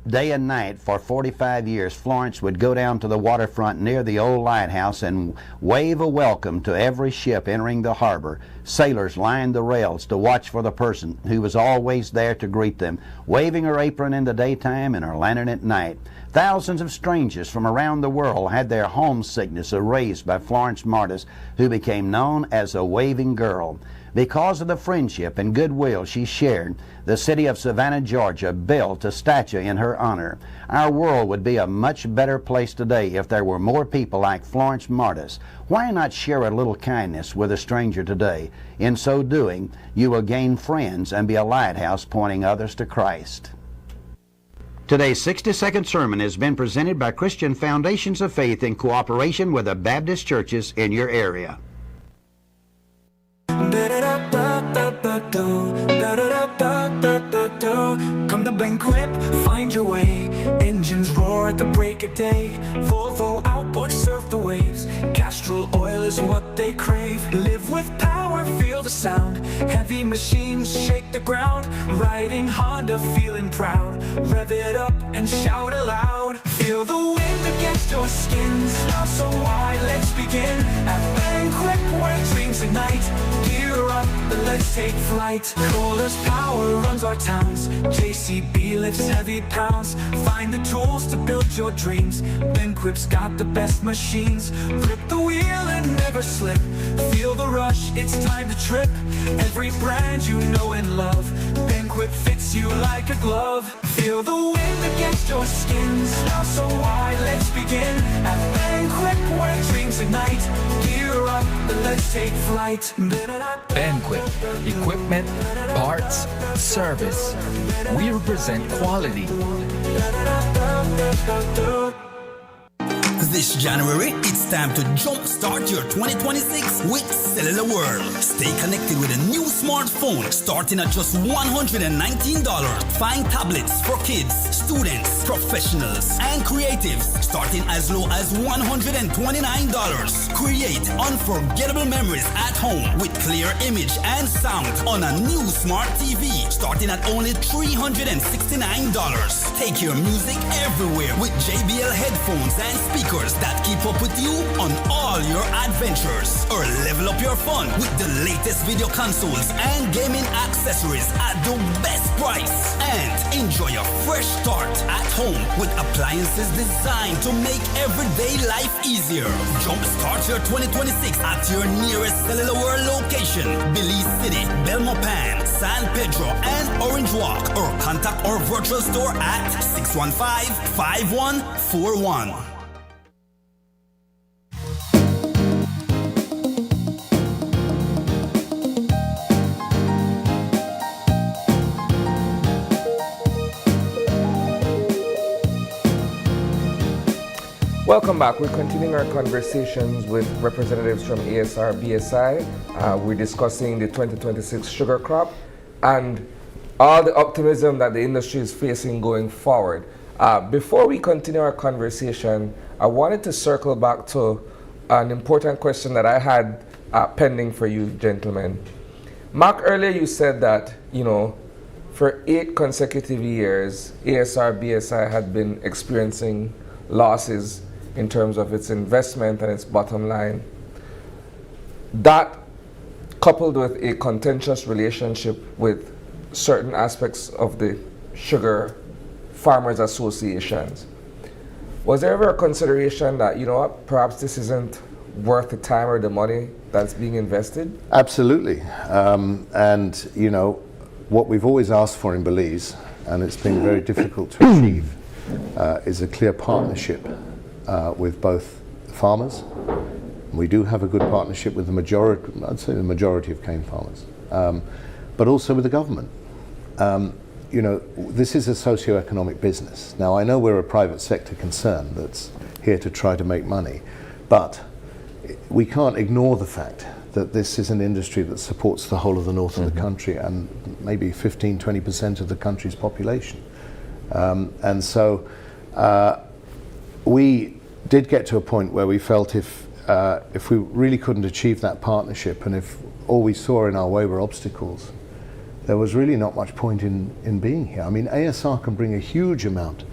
Speaker 18: Day and night for 45 years, Florence would go down to the waterfront near the old lighthouse and wave a welcome to every ship entering the harbor. Sailors lined the rails to watch for the person who was always there to greet them, waving her apron in the daytime and her lantern at night. Thousands of strangers from around the world had their homesickness erased by Florence Martis, who became known as a waving girl. Because of the friendship and goodwill she shared, the city of Savannah, Georgia built a statue in her honor. Our world would be a much better place today if there were more people like Florence Martis. Why not share a little kindness with a stranger today? In so doing, you will gain friends and be a lighthouse pointing others to Christ. Today's 60-second sermon has been presented by Christian Foundations of Faith in cooperation with the Baptist churches in your area.
Speaker 19: Come to banquet, find your way. Engines roar at the break of day. Volvo outboard, surf the waves. Castrol oil is what they crave. Live with power, feel the sound. Heavy machines shake the ground. Riding Honda, feeling proud. Rev it up and shout aloud. Feel the wind against your skin. Now so wide, let's begin. At banquet where dreams ignite. Gear up, let's take flight. Kohler's power runs our towns. JCB lifts heavy pounds. Find the tools to build your dreams. Banquet's got the best machines. Grip the wheel and never slip. Feel the rush, it's time to trip. Every brand you know and love. Banquet fits you like a glove. Feel the wind against your skin. Now so wide, let's begin. At Banquet where dreams ignite. Gear up, let's take flight.
Speaker 20: Banquet, equipment, parts, service. We represent quality.
Speaker 21: This January, it's time to jumpstart your 2026 with Cellular World. Stay connected with a new smartphone starting at just $119. Find tablets for kids, students, professionals, and creatives starting as low as $129. Create unforgettable memories at home with clear image and sound on a new smart TV starting at only $369. Take your music everywhere with JBL headphones and speakers that keep up with you on all your adventures. Or level up your fun with the latest video consoles and gaming accessories at the best price. And enjoy a fresh start at home with appliances designed to make everyday life easier. Jumpstart your 2026 at your nearest Cellular World location. Belize City, Belmopan, San Pedro, and Orange Walk. Or contact our virtual store at 615-5141.
Speaker 4: Welcome back. We're continuing our conversations with representatives from ASR BSI. We're discussing the 2026 sugar crop and all the optimism that the industry is facing going forward. Before we continue our conversation, I wanted to circle back to an important question that I had pending for you gentlemen. Mark, earlier you said that, for 8 consecutive years, ASR BSI had been experiencing losses in terms of its investment and its bottom line. That, coupled with a contentious relationship with certain aspects of the sugar farmers associations, was there ever a consideration that, perhaps this isn't worth the time or the money that's being invested?
Speaker 16: Absolutely. And, what we've always asked for in Belize, and it's been very difficult to achieve, is a clear partnership with both farmers. We do have a good partnership with the majority, I'd say the majority of cane farmers, but also with the government. This is a socio-economic business. Now, I know we're a private sector concern that's here to try to make money, but we can't ignore the fact that this is an industry that supports the whole of the north of the country and maybe 15-20% of the country's population. And so we did get to a point where we felt if we really couldn't achieve that partnership and if all we saw in our way were obstacles, there was really not much point in being here. I mean, ASR can bring a huge amount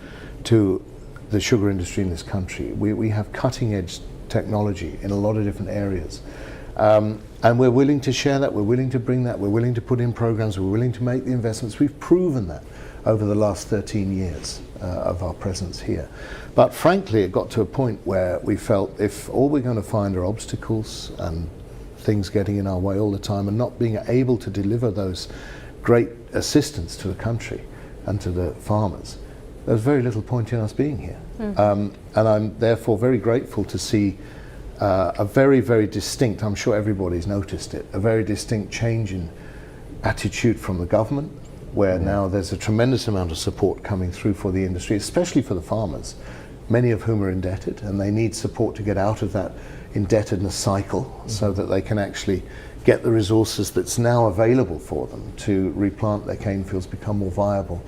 Speaker 16: to the sugar industry in this country. We have cutting edge technology in a lot of different areas. And we're willing to share that, we're willing to bring that, we're willing to put in programs, we're willing to make the investments. We've proven that over the last 13 years of our presence here. But frankly, it got to a point where we felt if all we're going to find are obstacles and things getting in our way all the time and not being able to deliver those great assistance to the country and to the farmers, there's very little point in us being here. And I'm therefore very grateful to see a very, very distinct, I'm sure everybody's noticed it, a very distinct change in attitude from the government, where now there's a tremendous amount of support coming through for the industry, especially for the farmers, many of whom are indebted, and they need support to get out of that indebtedness cycle so that they can actually get the resources that's now available for them to replant their cane fields, become more viable.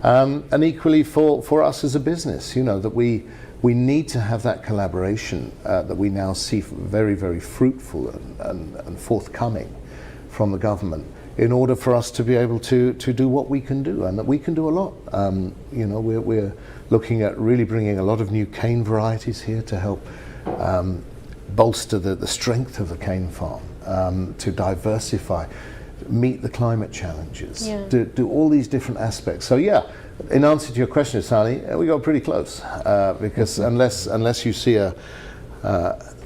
Speaker 16: And equally for us as a business, you know, that we need to have that collaboration that we now see very, very fruitful and forthcoming from the government in order for us to be able to do what we can do, and that we can do a lot. You know, we're looking at really bringing a lot of new cane varieties here to help bolster the strength of the cane farm, to diversify, meet the climate challenges, do all these different aspects. So yeah, in answer to your question, Sani, we got pretty close because unless you see a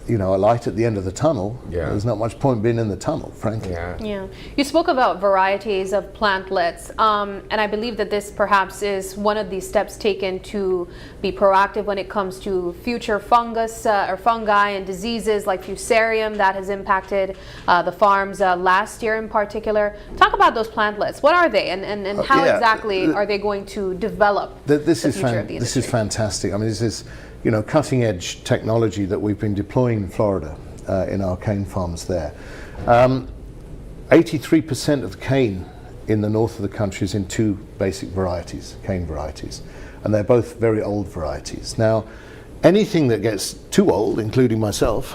Speaker 16: light at the end of the tunnel, there's not much point being in the tunnel, frankly.
Speaker 3: Yeah. You spoke about varieties of plantlets, and I believe that this perhaps is one of the steps taken to be proactive when it comes to future fungus or fungi and diseases like Fusarium that has impacted the farms last year in particular. Talk about those plantlets. What are they, and how exactly are they going to develop the future of the industry?
Speaker 16: This is fantastic. I mean, this is cutting edge technology that we've been deploying in Florida in our cane farms there. 83% of the cane in the north of the country is in two basic varieties, cane varieties, and they're both very old varieties. Now, anything that gets too old, including myself,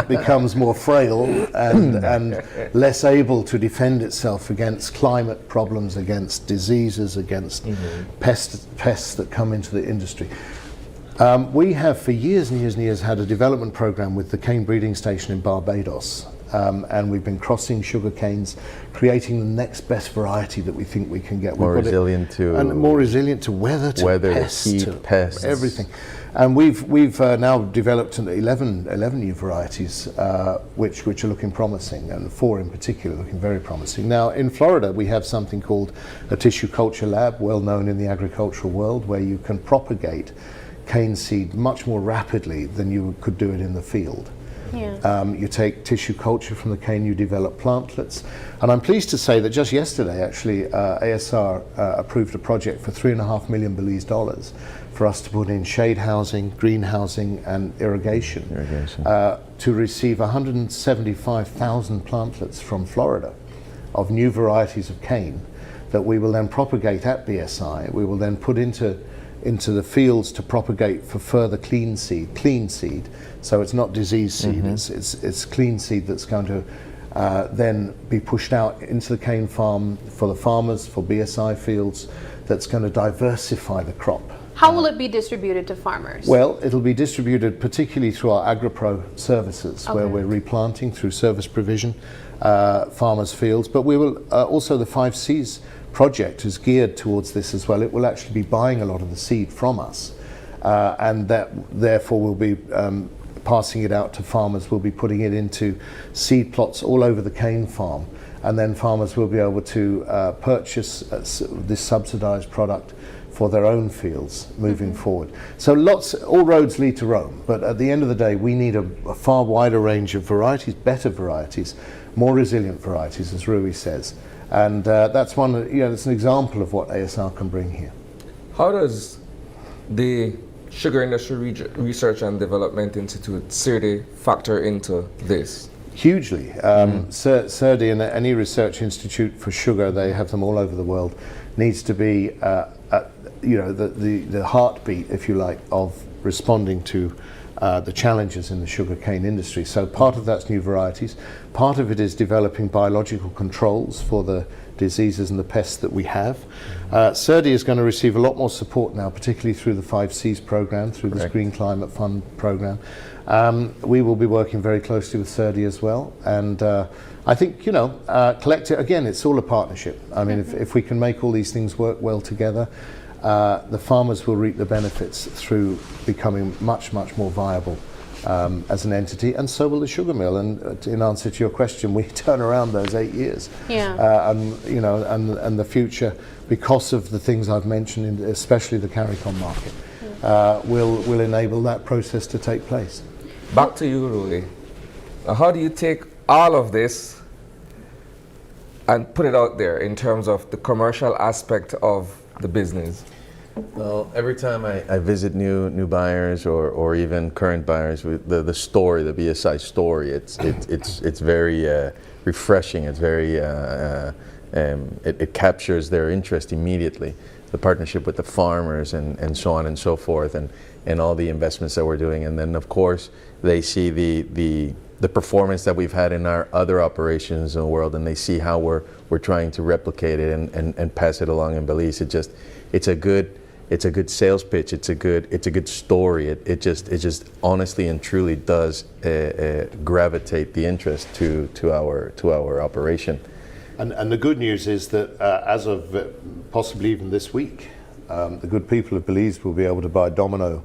Speaker 16: becomes more frail and less able to defend itself against climate problems, against diseases, against pests that come into the industry. We have for years and years and years had a development program with the cane breeding station in Barbados, and we've been crossing sugar canes, creating the next best variety that we think we can get.
Speaker 17: More resilient
Speaker 16: to weather, to pests,
Speaker 17: heat,
Speaker 16: to
Speaker 17: pests,
Speaker 16: everything. And we've now developed 11 new varieties, which are looking promising, and 4 in particular looking very promising. Now in Florida we have something called a tissue culture lab, well known in the agricultural world, where you can propagate cane seed much more rapidly than you could do it in the field. You take tissue culture from the cane, you develop plantlets, and I'm pleased to say that just yesterday actually ASR approved a project for $3.5 million Belize dollars for us to put in shade housing, green housing and irrigation. To receive 175,000 plantlets from Florida of new varieties of cane that we will then propagate at BSI. We will then put into the fields to propagate for further clean seed. So it's not disease seed, it's clean seed that's going to then be pushed out into the cane farm for the farmers, for BSI fields, that's going to diversify the crop.
Speaker 3: How will it be distributed to farmers?
Speaker 16: Well, it'll be distributed particularly through our AgriPro services, where we're replanting through service provision, farmers' fields, but we will also the 5 Cs project is geared towards this as well. It will actually be buying a lot of the seed from us, and that therefore will be passing it out to farmers. We'll be putting it into seed plots all over the cane farm, and then farmers will be able to purchase this subsidized product for their own fields moving forward. So all roads lead to Rome, but at the end of the day we need a far wider range of varieties, better varieties, more resilient varieties, as Rui says. And that's that's an example of what ASR can bring here.
Speaker 4: How does the Sugar Industry Research and Development Institute, SIRDI, factor into this?
Speaker 16: Hugely. SIRDI and any research institute for sugar, they have them all over the world, needs to be the heartbeat, if you like, of responding to the challenges in the sugarcane industry. So part of that's new varieties, part of it is developing biological controls for the diseases and the pests that we have. CERDI is going to receive a lot more support now, particularly through the 5Cs program, through this Green Climate Fund program. We will be working very closely with CERDI as well, and I think, collective, again, it's all a partnership. I mean, if we can make all these things work well together, the farmers will reap the benefits through becoming much, much more viable as an entity, and so will the sugar mill. And in answer to your question, we turn around those 8 years, and the future, because of the things I've mentioned, especially the CARICOM market, will enable that process to take place.
Speaker 4: Back to you, Rui. How do you take all of this and put it out there in terms of the commercial aspect of the business?
Speaker 17: Well, every time I visit new buyers or even current buyers, the story, the BSI story, it's very refreshing. It's very it captures their interest immediately. The partnership with the farmers and so on and so forth, and all the investments that we're doing, and then of course they see the performance that we've had in our other operations in the world, and they see how we're trying to replicate it and pass it along in Belize. It's a good sales pitch. It's a good story. It just honestly and truly does gravitate the interest to our operation.
Speaker 16: And the good news is that as of possibly even this week, the good people of Belize will be able to buy Domino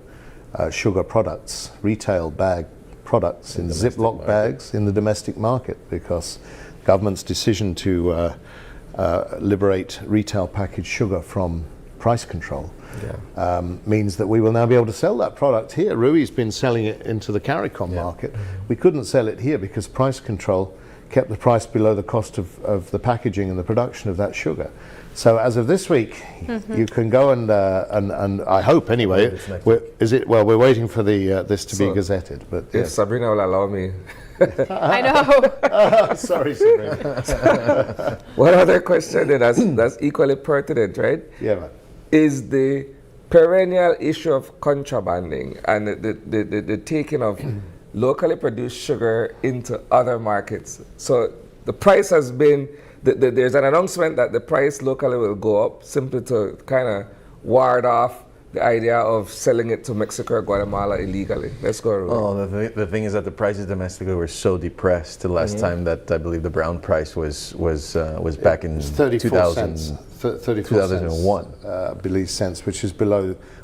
Speaker 16: sugar products, retail bag products in Ziploc bags in the domestic market, because government's decision to liberate retail packaged sugar from price control means that we will now be able to sell that product here. Rui's been selling it into the CARICOM market. We couldn't sell it here because price control kept the price below the cost of the packaging and the production of that sugar. So as of this week, you can go and I hope anyway. We're waiting for this to be gazetted. But
Speaker 4: if Sabrina will allow me.
Speaker 3: I know.
Speaker 16: Sorry, Sabrina.
Speaker 4: One other question that's equally pertinent, right?
Speaker 16: Yeah, man.
Speaker 4: Is the perennial issue of contrabanding and the taking of locally produced sugar into other markets. So the price has been, there's an announcement that the price locally will go up simply to kind of ward off the idea of selling it to Mexico or Guatemala illegally. Let's go.
Speaker 17: Oh, the thing is that the prices domestically were so depressed the last time that I believe the brown price was back in 2001.
Speaker 16: Belize cents, which is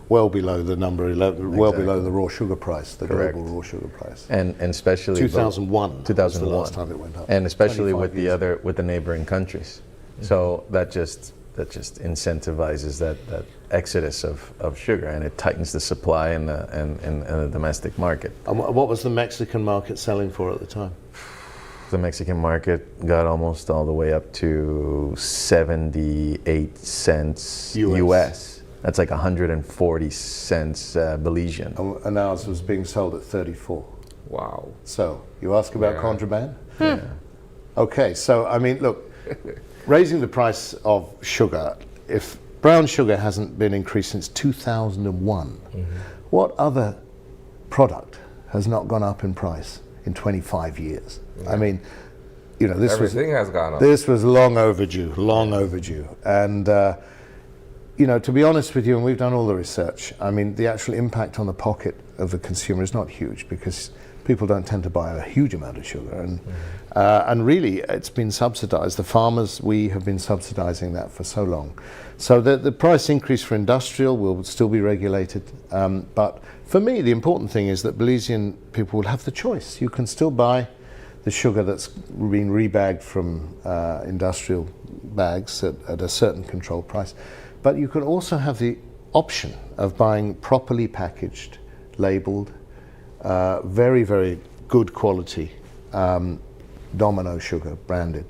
Speaker 16: well below the number 11, well below the raw sugar price, the global raw sugar price.
Speaker 17: And especially
Speaker 16: 2001 was the last time it went up.
Speaker 17: And especially with the neighboring countries. So that just incentivizes that exodus of sugar, and it tightens the supply in the domestic market.
Speaker 16: And what was the Mexican market selling for at the time?
Speaker 17: The Mexican market got almost all the way up to 78 cents US. That's like 140 cents Belizean.
Speaker 16: And ours was being sold at 34.
Speaker 4: Wow.
Speaker 16: So you ask about contraband? Yeah. Okay, so I mean, look, raising the price of sugar, if brown sugar hasn't been increased since 2001, what other product has not gone up in price in 25 years? I mean,
Speaker 4: everything has gone up.
Speaker 16: This was long overdue, and to be honest with you, and we've done all the research, I mean, the actual impact on the pocket of the consumer is not huge, because people don't tend to buy a huge amount of sugar, and really it's been subsidized. The farmers, we have been subsidizing that for so long. So the price increase for industrial will still be regulated, but for me the important thing is that Belizean people will have the choice. You can still buy the sugar that's been rebagged from industrial bags at a certain controlled price, but you can also have the option of buying properly packaged, labeled, very, very good quality Domino sugar, branded,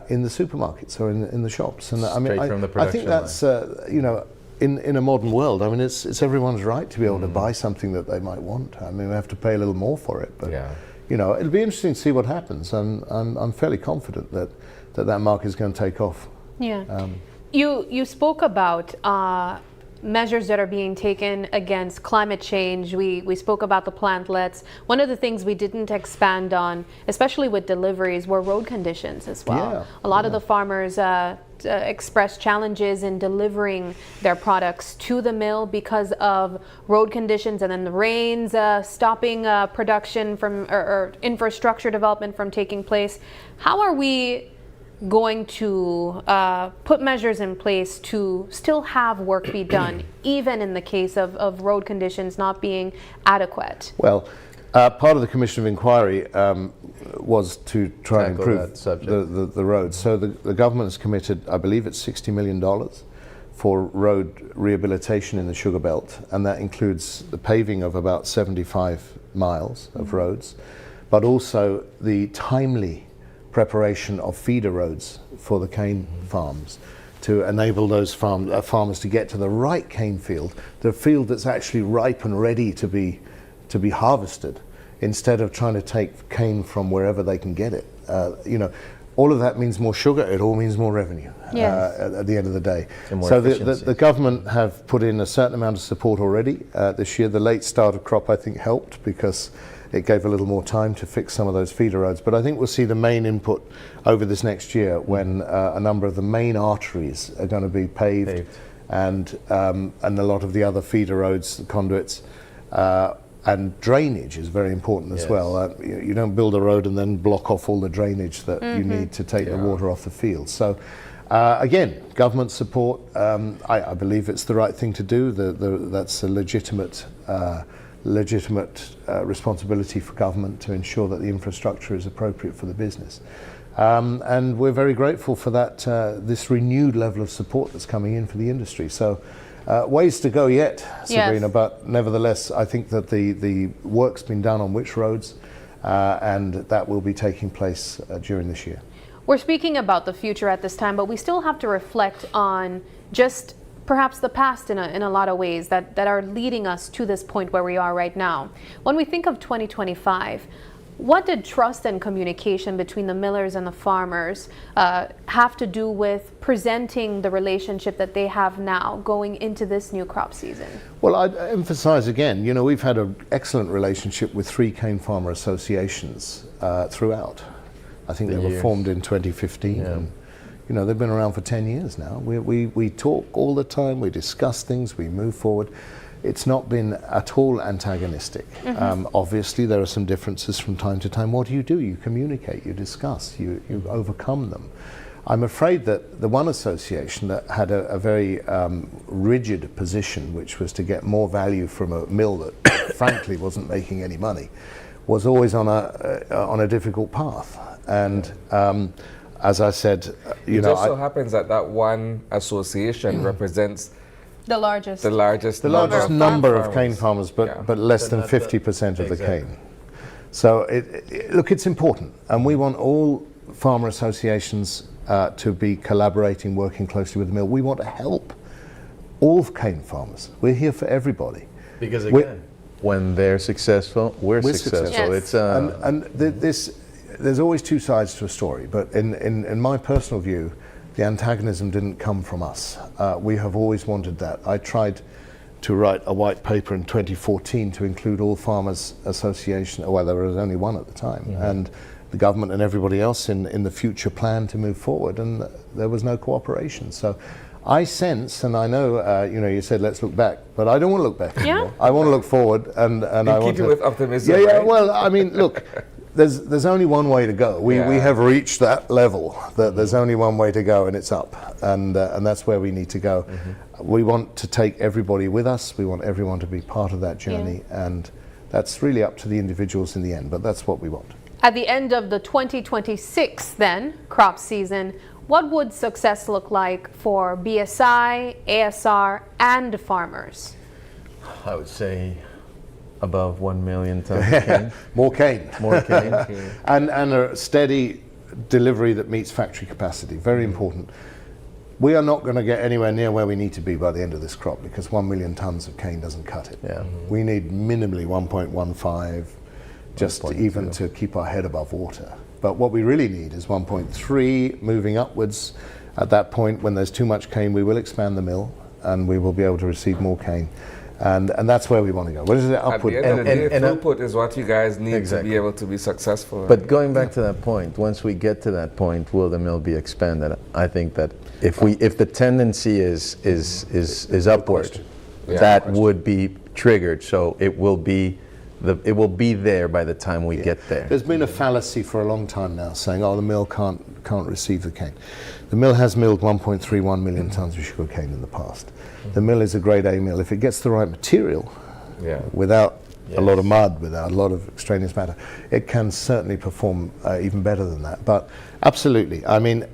Speaker 16: in the supermarkets or in the shops. And I mean, I think that's in a modern world, I mean, it's everyone's right to be able to buy something that they might want. I mean, we have to pay a little more for it, but it'll be interesting to see what happens. I'm fairly confident that market is going to take off.
Speaker 3: Yeah. You spoke about measures that are being taken against climate change. We spoke about the plantlets. One of the things we didn't expand on, especially with deliveries, were road conditions as well.
Speaker 16: Yeah,
Speaker 3: a lot of the farmers expressed challenges in delivering their products to the mill because of road conditions, and then the rains stopping production from or infrastructure development from taking place. How are we going to put measures in place to still have work be done, even in the case of road conditions not being adequate?
Speaker 16: Well, part of the Commission of Inquiry was to try and improve the roads. So the government has committed, I believe it's $60 million for road rehabilitation in the Sugar Belt, and that includes the paving of about 75 miles of roads, but also the timely preparation of feeder roads for the cane farms to enable those farmers to get to the right cane field, the field that's actually ripe and ready to be harvested, instead of trying to take cane from wherever they can get it. You know, all of that means more sugar. It all means more revenue at the end of the day. So the government have put in a certain amount of support already this year. The late start of crop, I think, helped because it gave a little more time to fix some of those feeder roads. But I think we'll see the main input over this next year when a number of the main arteries are going to be paved. And a lot of the other feeder roads, the conduits, and drainage is very important as well. You don't build a road and then block off all the drainage that you need to take the water off the field. So again, government support, I believe it's the right thing to do. That's a legitimate responsibility for government to ensure that the infrastructure is appropriate for the business. And we're very grateful for that, this renewed level of support that's coming in for the industry. So ways to go yet, Sabrina, but nevertheless, I think that the work's been done on which roads, and that will be taking place during this year.
Speaker 3: We're speaking about the future at this time, but we still have to reflect on just perhaps the past in a lot of ways that are leading us to this point where we are right now. When we think of 2025, what did trust and communication between the millers and the farmers have to do with presenting the relationship that they have now going into this new crop season?
Speaker 16: Well, I'd emphasize again, you know, we've had an excellent relationship with 3 cane farmer associations throughout. I think they were formed in 2015. And, you know, they've been around for 10 years now. We talk all the time, we discuss things, we move forward. It's not been at all antagonistic. Obviously, there are some differences from time to time. What do? You communicate, you discuss, you overcome them. I'm afraid that the one association that had a very rigid position, which was to get more value from a mill that frankly wasn't making any money, was always on a difficult path. And as I said, you know,
Speaker 4: it just so happens that one association represents
Speaker 3: the largest
Speaker 16: number of cane farmers, but less than 50% of the cane. So look, it's important, and we want all farmer associations to be collaborating, working closely with the mill. We want to help all cane farmers. We're here for everybody.
Speaker 17: Because again, when they're successful, we're successful.
Speaker 16: Yes. It's there's always two sides to a story, but in my personal view, the antagonism didn't come from us. We have always wanted that. I tried to write a white paper in 2014 to include all farmers association, well, there was only one at the time, and the government and everybody else in the future plan to move forward, and there was no cooperation. So I sense, and I know, you know, you said let's look back, but I don't want to look back anymore. I want to look forward, and I want to...
Speaker 4: with optimism,
Speaker 16: Yeah,
Speaker 4: right?
Speaker 16: well, I mean, look, there's only one way to go. We have reached that level, that there's only one way to go, and it's up, and that's where we need to go. We want to take everybody with us. We want everyone to be part of that journey, and that's really up to the individuals in the end, but that's what we want.
Speaker 3: At the end of the 2026 then crop season, what would success look like for BSI, ASR, and farmers?
Speaker 17: I would say above 1 million tons of cane.
Speaker 16: More cane.
Speaker 17: More cane.
Speaker 16: and a steady delivery that meets factory capacity. Very important. We are not going to get anywhere near where we need to be by the end of this crop, because 1 million tons of cane doesn't cut it. We need minimally 1.15, just even to keep our head above water. But what we really need is 1.3, moving upwards. At that point, when there's too much cane, we will expand the mill. and we will be able to receive more cane. And that's where we want to go. What is it? Upward.
Speaker 4: At the end of the day, throughput is what you guys need to be able to be successful.
Speaker 17: But going back to that point, once we get to that point, will the mill be expanded? I think that if the tendency is upward, that would be triggered. So it will be there by the time we get there.
Speaker 16: There's been a fallacy for a long time now saying, oh, the mill can't receive the cane. The mill has milled 1.31 million tons of sugar cane in the past. The mill is a grade A mill. If it gets the right material, without a lot of mud, without a lot of extraneous matter, it can certainly perform even better than that. But absolutely, I mean,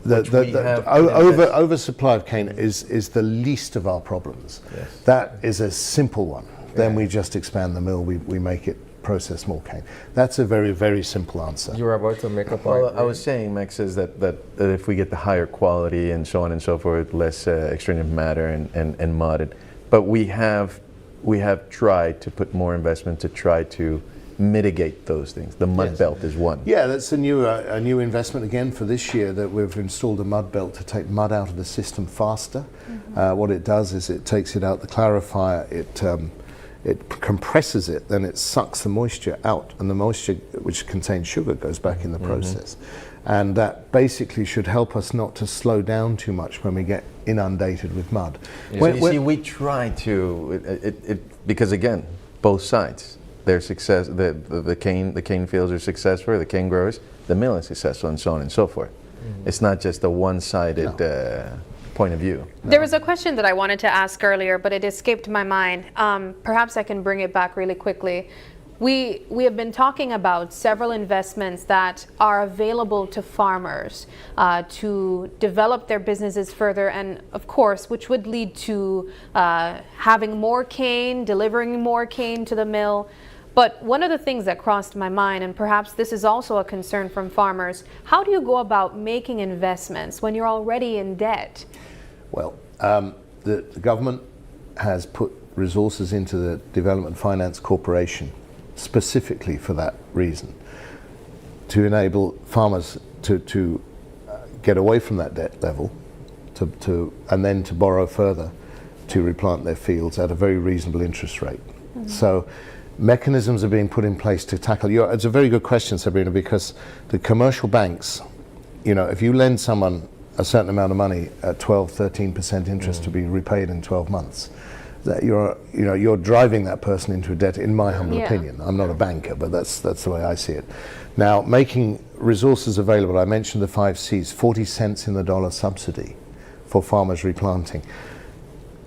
Speaker 16: the oversupply of cane is the least of our problems. Yes. That is a simple one. Then we just expand the mill, we make it process more cane. That's a very, very simple answer.
Speaker 4: You were about to make a point.
Speaker 17: Well, I was saying, Max, is that if we get the higher quality and so on and so forth, less extraneous matter and mud, but we have tried to put more investment to try to mitigate those things. The mud belt is one.
Speaker 16: Yeah, that's a new investment again for this year, that we've installed a mud belt to take mud out of the system faster. What it does is it takes it out the clarifier, it compresses it, then it sucks the moisture out, and the moisture, which contains sugar, goes back in the process. And that basically should help us not to slow down too much when we get inundated with mud.
Speaker 17: We try to, because again, both sides, their success, the cane fields are successful, the cane growers, the mill is successful, and so on and so forth. It's not just a one-sided point of view.
Speaker 3: There was a question that I wanted to ask earlier, but it escaped my mind. Perhaps I can bring it back really quickly. We have been talking about several investments that are available to farmers to develop their businesses further, and of course, which would lead to having more cane, delivering more cane to the mill. But one of the things that crossed my mind, and perhaps this is also a concern from farmers, how do you go about making investments when you're already in debt?
Speaker 16: Well, the government has put resources into the Development Finance Corporation specifically for that reason, to enable farmers to get away from that debt level, and then to borrow further to replant their fields at a very reasonable interest rate. So mechanisms are being put in place to tackle. It's a very good question, Sabrina, because the commercial banks, if you lend someone a certain amount of money at 12-13% interest to be repaid in 12 months, that you're driving that person into a debt, in my humble opinion. I'm not a banker, but that's the way I see it. Now, making resources available, I mentioned the 5 C's, 40 cents in the dollar subsidy for farmers replanting.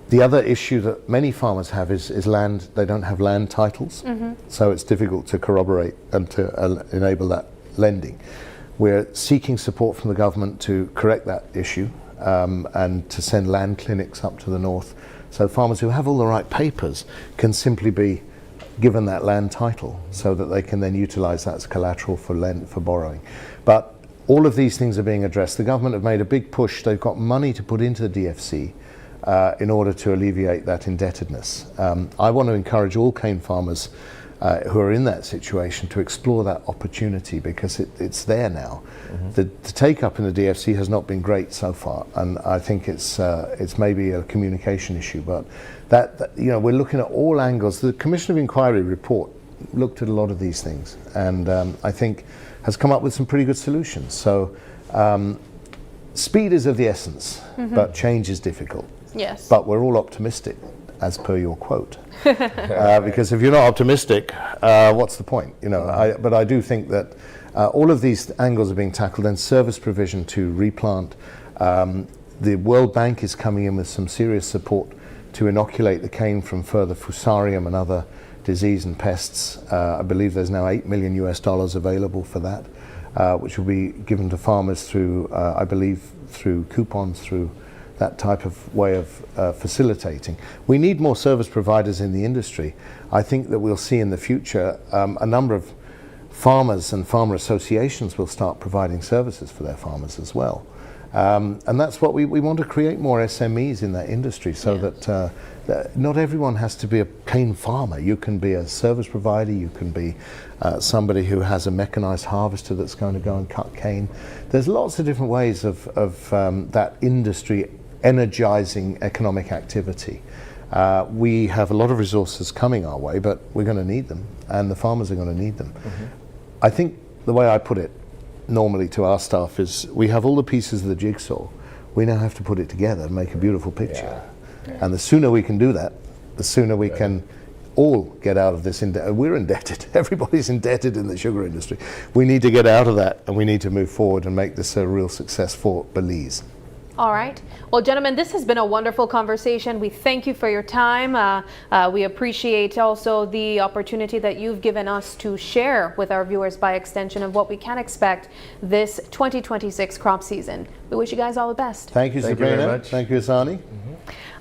Speaker 16: The other issue that many farmers have is land. They don't have land titles, so it's difficult to corroborate and to enable that lending. We're seeking support from the government to correct that issue and to send land clinics up to the north, so farmers who have all the right papers can simply be given that land title so that they can then utilize that as collateral for borrowing. But all of these things are being addressed. The government have made a big push. They've got money to put into the DFC in order to alleviate that indebtedness. I want to encourage all cane farmers who are in that situation to explore that opportunity, because it's there now. The take-up in the DFC has not been great so far, and I think it's maybe a communication issue, but that we're looking at all angles. The Commission of Inquiry report looked at a lot of these things, and I think has come up with some pretty good solutions. So speed is of the essence, but change is difficult.
Speaker 3: Yes.
Speaker 16: But we're all optimistic, as per your quote. Because if you're not optimistic, what's the point? But I do think that all of these angles are being tackled, and service provision to replant. The World Bank is coming in with some serious support to inoculate the cane from further fusarium and other disease and pests. I believe there's now $8 million available for that, which will be given to farmers through, I believe, through coupons, through that type of way of facilitating. We need more service providers in the industry. I think that we'll see in the future a number of farmers and farmer associations will start providing services for their farmers as well. And that's what we want to create, more SMEs in that industry, so that not everyone has to be a cane farmer. You can be a service provider, you can be somebody who has a mechanized harvester that's going to go and cut cane. There's lots of different ways of that industry energizing economic activity. We have a lot of resources coming our way, but we're going to need them, and the farmers are going to need them. I think the way I put it normally to our staff is we have all the pieces of the jigsaw. We now have to put it together and make a beautiful picture. And the sooner we can do that, the sooner we can all get out of this. We're indebted. Everybody's indebted in the sugar industry. We need to get out of that, and we need to move forward and make this a real success for Belize.
Speaker 3: All right. Well, gentlemen, this has been a wonderful conversation. We thank you for your time. We appreciate also the opportunity that you've given us to share with our viewers by extension of what we can expect this 2026 crop season. We wish you guys all the best.
Speaker 16: Thank you, Sabrina. Thank you, Asani.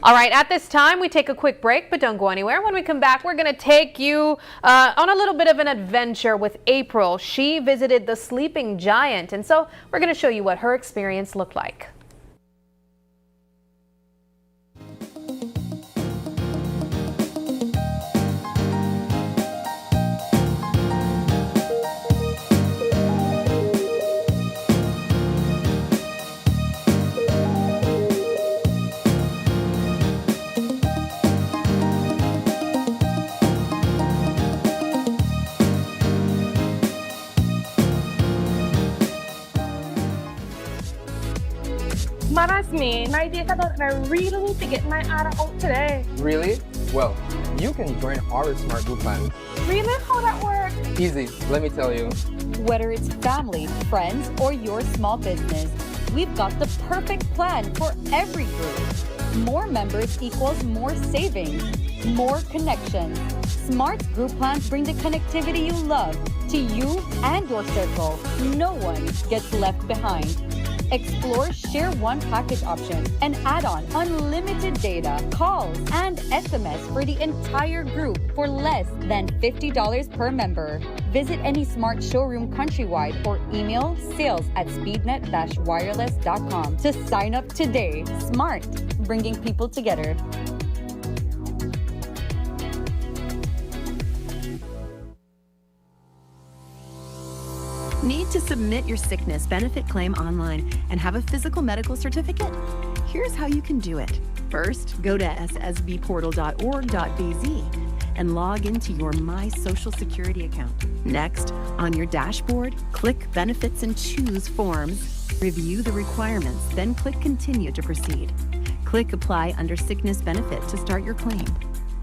Speaker 3: All right, at this time, we take a quick break, but don't go anywhere. When we come back, we're going to take you on a little bit of an adventure with April. She visited the sleeping giant, and so we're going to show you what her experience looked like.
Speaker 13: That's me. My data about and I really need to get my ARA out today.
Speaker 14: Really? Well, you can join our Smart Group plan.
Speaker 13: Really? How that works?
Speaker 14: Easy, let me tell you.
Speaker 15: Whether it's family, friends, or your small business, we've got the perfect plan for every group. More members equals more savings, more connections. Smart Group plans bring the connectivity you love to you and your circle. No one gets left behind. Explore Share One package option and add on unlimited data, calls, and SMS for the entire group for less than $50 per member. Visit any Smart showroom countrywide or email sales@speednet-wireless.com to sign up today. Smart, bringing people together.
Speaker 1: Need to submit your sickness benefit claim online and have a physical medical certificate? Here's how you can do it. First, go to ssbportal.org.bz and log into your My Social Security account. Next, on your dashboard, click Benefits and choose Forms. Review the requirements, then click Continue to proceed. Click Apply under Sickness Benefit to start your claim.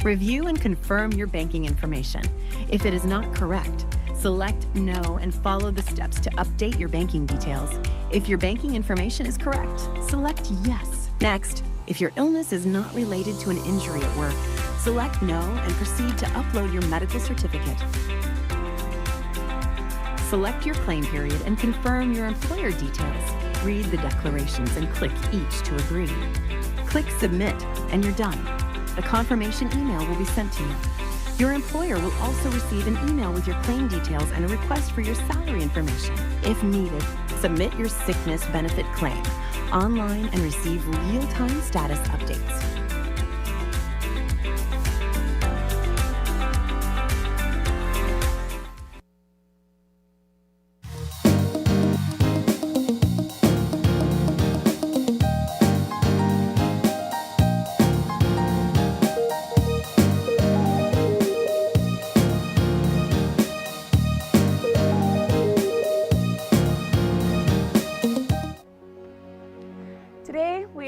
Speaker 1: Review and confirm your banking information. If it is not correct, select No and follow the steps to update your banking details. If your banking information is correct, select Yes. Next, if your illness is not related to an injury at work, select No and proceed to upload your medical certificate. Select your claim period and confirm your employer details. Read the declarations and click each to agree. Click Submit and you're done. A confirmation email will be sent to you. Your employer will also receive an email with your claim details and a request for your salary information. If needed, submit your sickness benefit claim online and receive real-time status updates.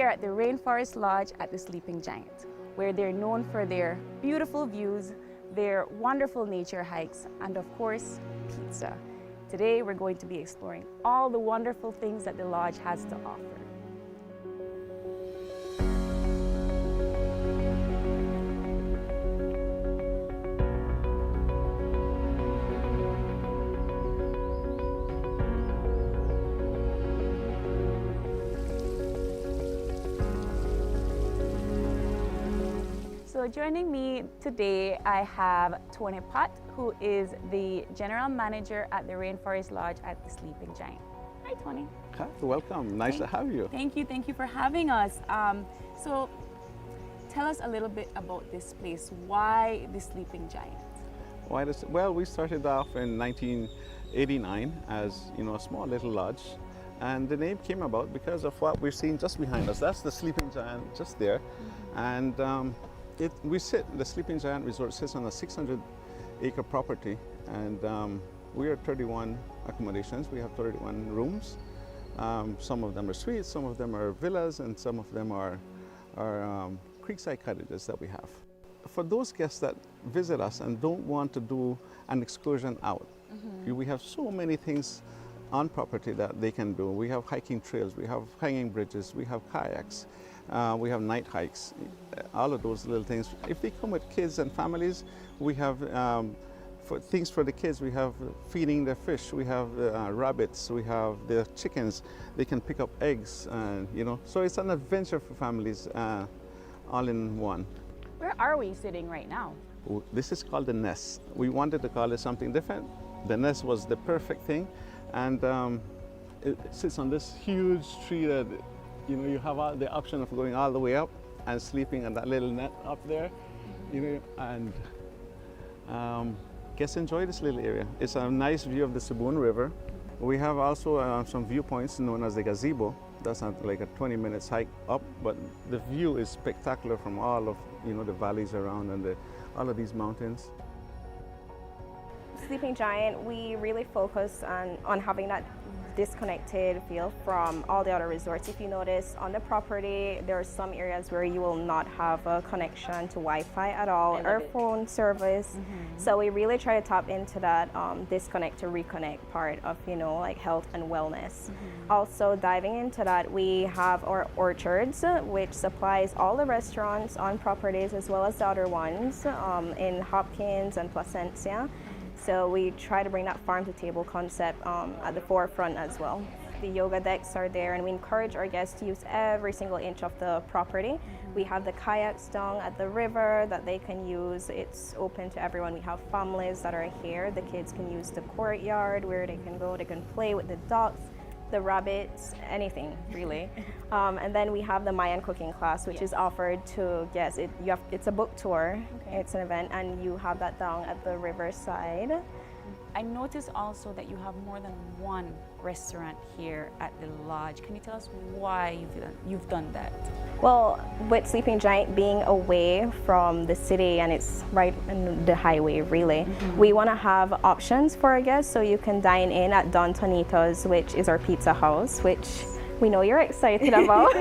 Speaker 22: At the Rainforest Lodge at the Sleeping Giant, where they're known for their beautiful views, their wonderful nature hikes, and of course, pizza. Today, we're going to be exploring all the wonderful things that the lodge has to offer. So joining me today, I have Tony Pot, who is the General Manager at the Rainforest Lodge at the Sleeping Giant. Hi, Tony.
Speaker 23: Hi, welcome. Nice to have you.
Speaker 22: Thank you for having us. So tell us a little bit about this place. Why the Sleeping Giant?
Speaker 23: Well, we started off in 1989 as a small little lodge,
Speaker 14: And the name came about because of what we're seeing just behind us. That's the Sleeping Giant just there. And the Sleeping Giant Resort sits on a 600-acre property. And we are 31 accommodations. We have 31 rooms. Some of them are suites, some of them are villas, and some of them are creekside cottages that we have. For those guests that visit us and don't want to do an excursion out, we have so many things on property that they can do. We have hiking trails, we have hanging bridges, we have kayaks, we have night hikes, all of those little things. If they come with kids and families, we have things for the kids. We have feeding the fish, we have rabbits, we have the chickens. They can pick up eggs, so it's an adventure for families, all in one.
Speaker 22: Where are we sitting right now?
Speaker 14: This is called the nest. We wanted to call it something different. The nest was the perfect thing, and it sits on this huge tree that you have the option of going all the way up and sleeping on that little net up there, and guests enjoy this little area. It's a nice view of the Saboon River. We have also some viewpoints known as the gazebo. That's not like a 20-minute hike up, but the view is spectacular from all of the valleys around and all of these mountains.
Speaker 2: Sleeping Giant, we really focus on having that disconnected feel from all the other resorts. If you notice on the property, there are some areas where you will not have a connection to Wi-Fi at all or phone service. So we really try to tap into that disconnect to reconnect part of like health and wellness. Also diving into that, we have our orchards, which supplies all the restaurants on properties as well as the other ones in Hopkins and Placencia. So we try to bring that farm-to-table concept at the forefront as well. The yoga decks are there, and we encourage our guests to use every single inch of the property. We have the kayaks down at the river that they can use. It's open to everyone. We have families that are here. The kids can use the courtyard where they can go. They can play with the ducks, the rabbits, anything really. And then we have the Mayan cooking class, which is offered to guests. It's a book tour. It's an event, and you have that down at the riverside.
Speaker 22: I noticed also that you have more than one restaurant here at the lodge. Can you tell us why you've done that?
Speaker 2: Well, with Sleeping Giant being away from the city and it's right in the highway really, we want to have options for our guests, so you can dine in at Don Tonito's, which is our pizza house, which we know you're excited about.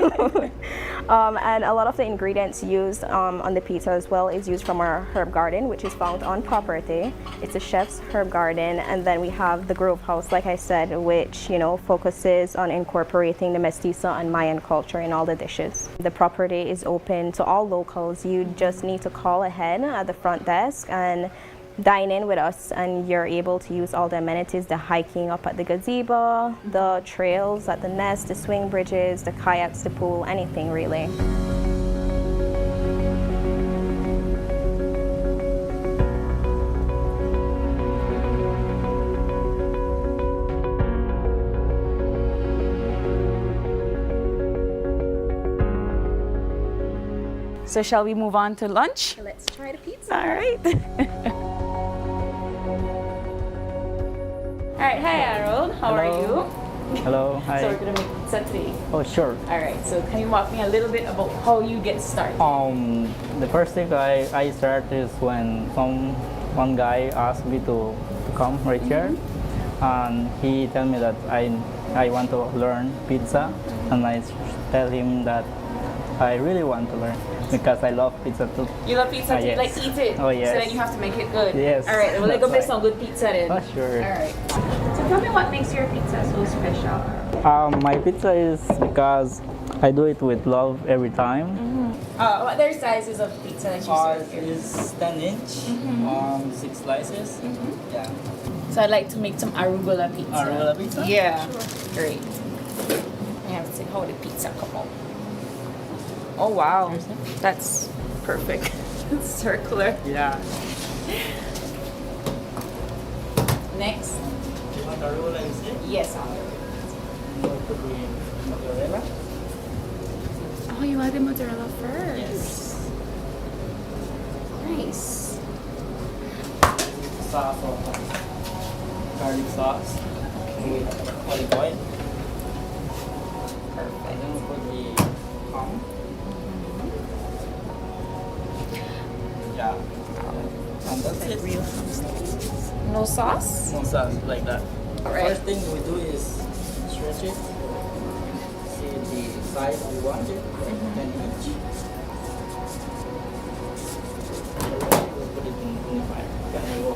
Speaker 2: And a lot of the ingredients used on the pizza as well is used from our herb garden, which is found on property. It's a chef's herb garden. And then we have the Grove House, like I said, which focuses on incorporating the Mestizo and Mayan culture in all the dishes. The property is open to all locals. You just need to call ahead at the front desk and dine in with us, and you're able to use all the amenities, the hiking up at the gazebo, the trails at the nest, the swing bridges, the kayaks, the pool, anything really.
Speaker 22: So shall we move on to lunch?
Speaker 2: Let's try the pizza.
Speaker 22: All right. All right, hi Harold, how are you?
Speaker 5: Hello, hi.
Speaker 22: So we're gonna make pizza today.
Speaker 5: Oh, sure.
Speaker 22: All right, so can you walk me a little bit about how you get started?
Speaker 5: The first thing I start is when one guy asked me to come right here, and he tell me that I want to learn pizza, and I tell him that I really want to learn because I love pizza too.
Speaker 22: You love pizza too?
Speaker 5: Yes.
Speaker 22: You like to eat it?
Speaker 5: Oh, yes.
Speaker 22: So then you have to make it good?
Speaker 5: Yes.
Speaker 22: All right, well, let's go
Speaker 5: That's
Speaker 22: make
Speaker 5: right.
Speaker 22: some good pizza then.
Speaker 5: Oh, sure.
Speaker 22: All right. So tell me what makes your pizza so special?
Speaker 5: My pizza is because I do it with love every time.
Speaker 22: What are the sizes of pizza that you serve here?
Speaker 5: Is 10 inch, 6 slices. Yeah.
Speaker 22: So I'd like to make some arugula pizza.
Speaker 5: Arugula pizza?
Speaker 22: Yeah.
Speaker 5: Sure.
Speaker 22: Great. I have to see how the pizza come out. Oh wow, that's perfect. It's circular.
Speaker 5: Yeah.
Speaker 22: Next.
Speaker 5: Do you want arugula instead?
Speaker 22: Yes, I'll do
Speaker 5: mozzarella.
Speaker 22: Oh, you add the mozzarella first.
Speaker 5: Yes.
Speaker 22: Nice.
Speaker 5: Sauce of garlic sauce with olive oil. Perfect. And then we put the ham. Yeah. And that's it. Real ham steaks.
Speaker 22: No sauce?
Speaker 5: No sauce, like that.
Speaker 22: All right.
Speaker 5: First thing we do is stretch it. See the size we want it, 10 each. We'll put it in the fire. Then we go.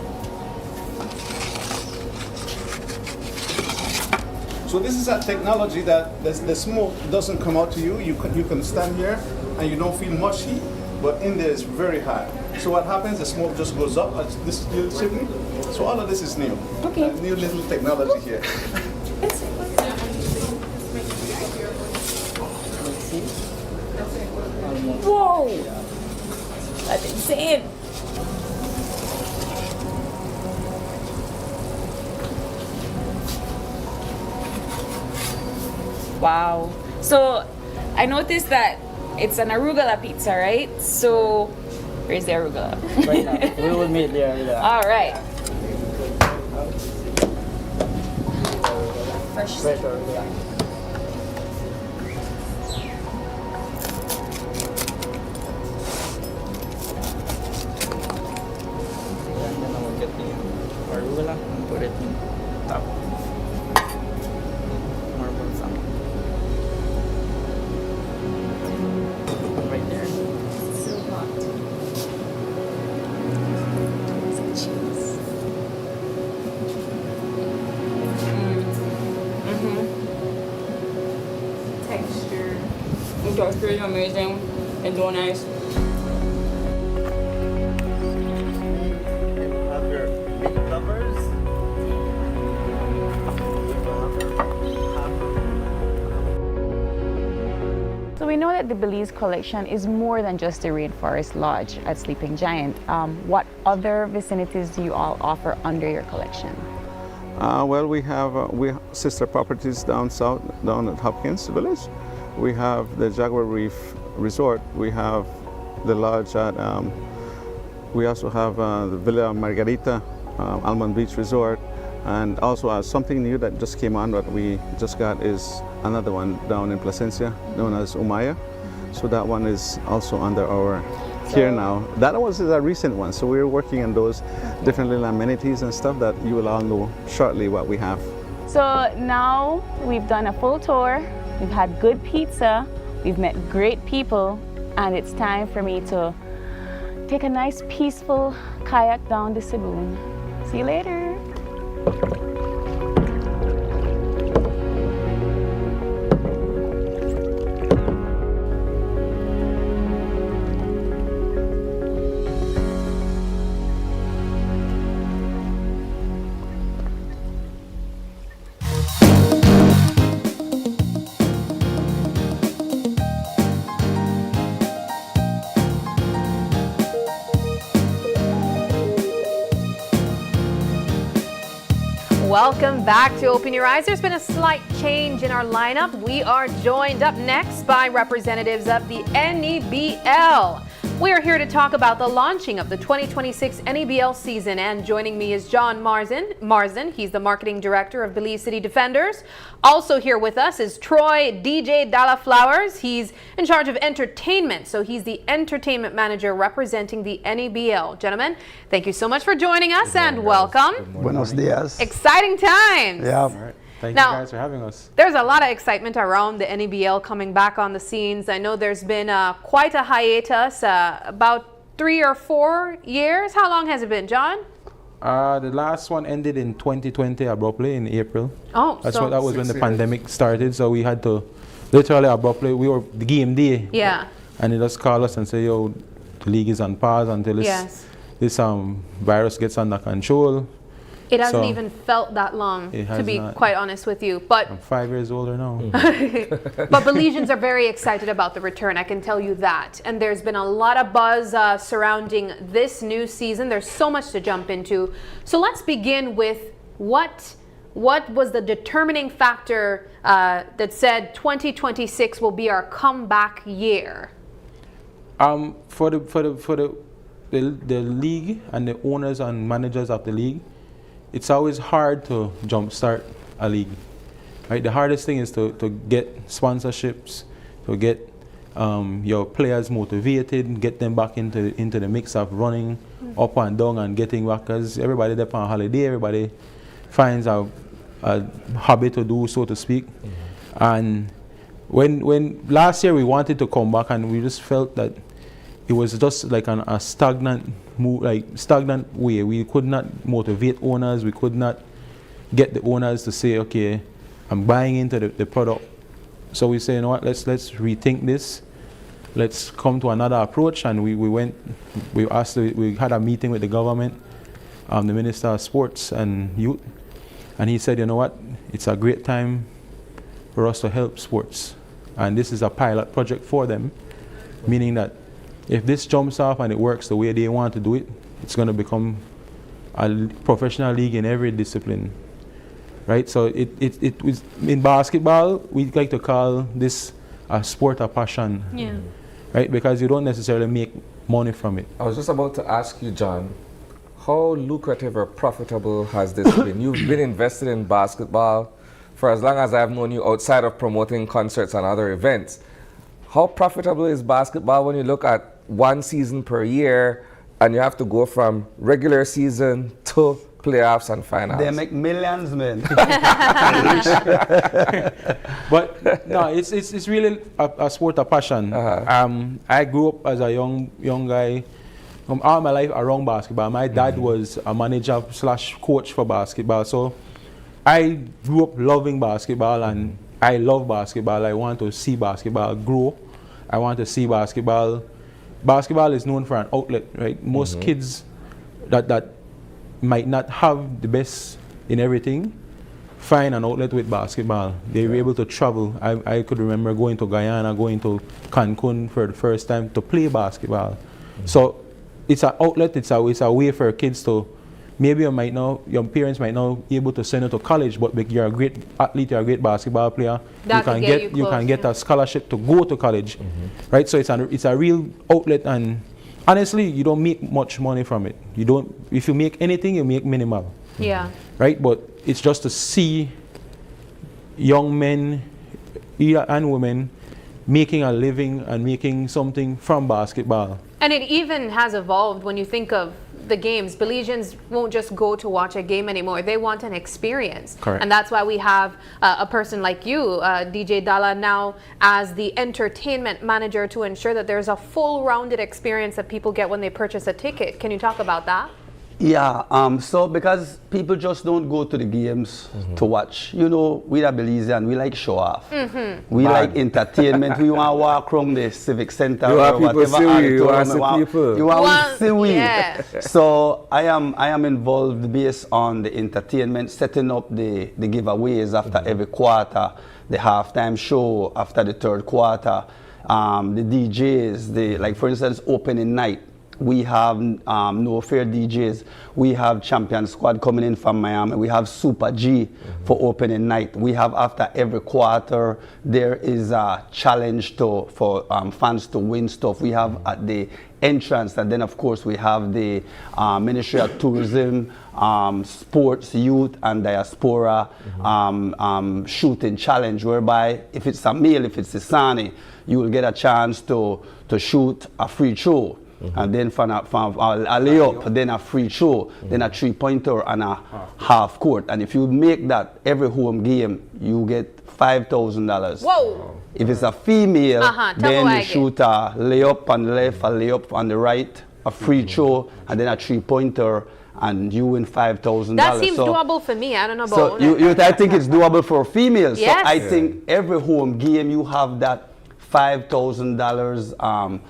Speaker 14: So this is a technology that the smoke doesn't come out to you. You can stand here and you don't feel much heat, but in there it's very hot. So what happens? The smoke just goes up. This is new chimney. So all of this is new.
Speaker 22: Okay.
Speaker 14: New little technology here.
Speaker 22: Whoa! That's insane. Wow. So I noticed that it's an arugula pizza, right? So where's the arugula?
Speaker 5: Right now, we will meet the arugula.
Speaker 22: All right.
Speaker 5: Fresh arugula. And then I will get the arugula and put it in top. Marble some. Right there.
Speaker 22: So hot. Some cheese. Texture. The texture is amazing. It's so nice.
Speaker 16: Have your meat lovers.
Speaker 22: So we know that the Belize collection is more than just a rainforest lodge at Sleeping Giant. What other vicinities do you all offer under your collection?
Speaker 14: Well, we have sister properties down south, down at Hopkins Village. We have the Jaguar Reef Resort. We have the lodge at, we also have the Villa Margarita, Almond Beach Resort. And also something new that just came on that we just got is another one down in Placencia, known as Umaya. So that one is also under our care now. That was a recent one, so we're working on those different little amenities and stuff that you will all know shortly what we have.
Speaker 22: So now we've done a full tour, we've had good pizza, we've met great people, and it's time for me to take a nice peaceful kayak down the Saloon. See you later.
Speaker 3: Welcome back to Open Your Eyes. There's been a slight change in our lineup. We are joined up next by representatives of the NEBL. We are here to talk about the launching of the 2026 NEBL season, and joining me is John Marsden. He's the marketing director of Belize City Defenders. Also here with us is Troy DJ Dalla Flowers. He's in charge of entertainment, so he's the entertainment manager representing the NEBL. Gentlemen, thank you so much for joining us and welcome.
Speaker 7: Buenos dias.
Speaker 3: Exciting times.
Speaker 7: Yeah. Thank you guys for having us.
Speaker 3: There's a lot of excitement around the NEBL coming back on the scenes. I know there's been quite a hiatus, about 3 or 4 years. How long has it been, John?
Speaker 7: The last one ended in 2020 abruptly in April.
Speaker 3: Oh,
Speaker 7: that was when the pandemic started. So we had to literally abruptly, we were the game day.
Speaker 3: Yeah.
Speaker 7: And they just called us and say, yo, the league is on pause until this virus gets under control.
Speaker 3: It hasn't even felt that long, to be quite honest with you. But
Speaker 7: I'm 5 years older now.
Speaker 3: But Belizeans are very excited about the return, I can tell you that. And there's been a lot of buzz surrounding this new season. There's so much to jump into. So let's begin with what was the determining factor that said 2026 will be our comeback year?
Speaker 7: For the league and the owners and managers of the league, it's always hard to jumpstart a league right? The hardest thing is to get sponsorships, to get your players motivated, get them back into the mix of running up and down and getting back, because everybody there on holiday, everybody finds a hobby to do, so to speak. And when last year we wanted to come back, and we just felt that it was just like a stagnant move, like stagnant way. We could not motivate owners. We could not get the owners to say, okay, I'm buying into the product. So we say, you know what, let's rethink this. Let's come to another approach. And we had a meeting with the government, the Minister of Sports and Youth, and he said, you know what, it's a great time for us to help sports. And this is a pilot project for them, meaning that if this jumps off and it works the way they want to do it, it's going to become a professional league in every discipline, right? So it was, in basketball, we like to call this a sport of passion, right? Because you don't necessarily make money from it.
Speaker 4: I was just about to ask you, John, how lucrative or profitable has this been? You've been invested in basketball for as long as I've known you, outside of promoting concerts and other events. How profitable is basketball when you look at one season per year and you have to go from regular season to playoffs and finals?
Speaker 6: They make millions, man.
Speaker 7: But no, it's really a sport of passion. I grew up as a young guy. All my life around basketball. My dad was a manager / coach for basketball. So I grew up loving basketball, and I love basketball. I want to see basketball grow. I want to see basketball. Basketball is known for an outlet, right? Most kids that might not have the best in everything find an outlet with basketball. They were able to travel. I could remember going to Guyana, going to Cancun for the first time to play basketball. So it's an outlet, it's a way for kids to, maybe your parents might not be able to send you to college, but you're a great athlete, you're a great basketball player, you can get a scholarship to go to college, right? So it's a real outlet, and honestly, you don't make much money from it. If you make anything, you make minimal.
Speaker 3: Yeah.
Speaker 7: Right? But it's just to see young men and women making a living and making something from basketball.
Speaker 3: And it even has evolved when you think of the games. Belizeans won't just go to watch a game anymore. They want an experience.
Speaker 7: Correct.
Speaker 3: And that's why we have a person like you, DJ Dalla, now as the entertainment manager to ensure that there's a full-rounded experience that people get when they purchase a ticket. Can you talk about that?
Speaker 6: Yeah, so because people just don't go to the games to watch. You know, we are Belizean, we like show off. We like entertainment. We want to walk around the civic center or whatever. You want to see we. Yeah. So I am involved based on the entertainment, setting up the giveaways after every quarter, the halftime show after the third quarter, the DJs, like for instance, opening night. We have no fair DJs. We have Champion Squad coming in from Miami. We have Super G for opening night. We have, after every quarter, there is a challenge for fans to win stuff. We have at the entrance, and then of course we have the Ministry of Tourism, Sports, Youth and Diaspora shooting challenge, whereby if it's a male, if it's a Sani, you will get a chance to shoot a free throw. And then from a layup, then a free throw, then a three-pointer and a half court. And if you make that every home game, you get $5,000.
Speaker 3: Whoa!
Speaker 6: If it's a female, then you shoot a layup on the left, a layup on the right, a free throw, and then a three-pointer, and you win $5,000.
Speaker 3: That seems doable for me. I don't know about
Speaker 6: I think it's doable for females.
Speaker 3: Yes.
Speaker 6: So I think every home game you have that $5,000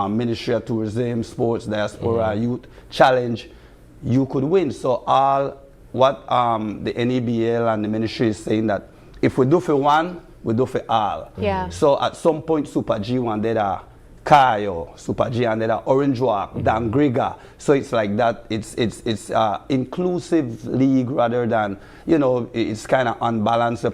Speaker 6: Ministry of Tourism, Sports, Diaspora, Youth Challenge, you could win. So what the NEBL and the ministry is saying, that if we do for one, we do for all.
Speaker 3: Yeah.
Speaker 6: So at some point, Super G wanted a Kayo, Super G wanted a Orange Walk, Dangriga. So it's like that. It's inclusive league rather than, it's kind of unbalanced.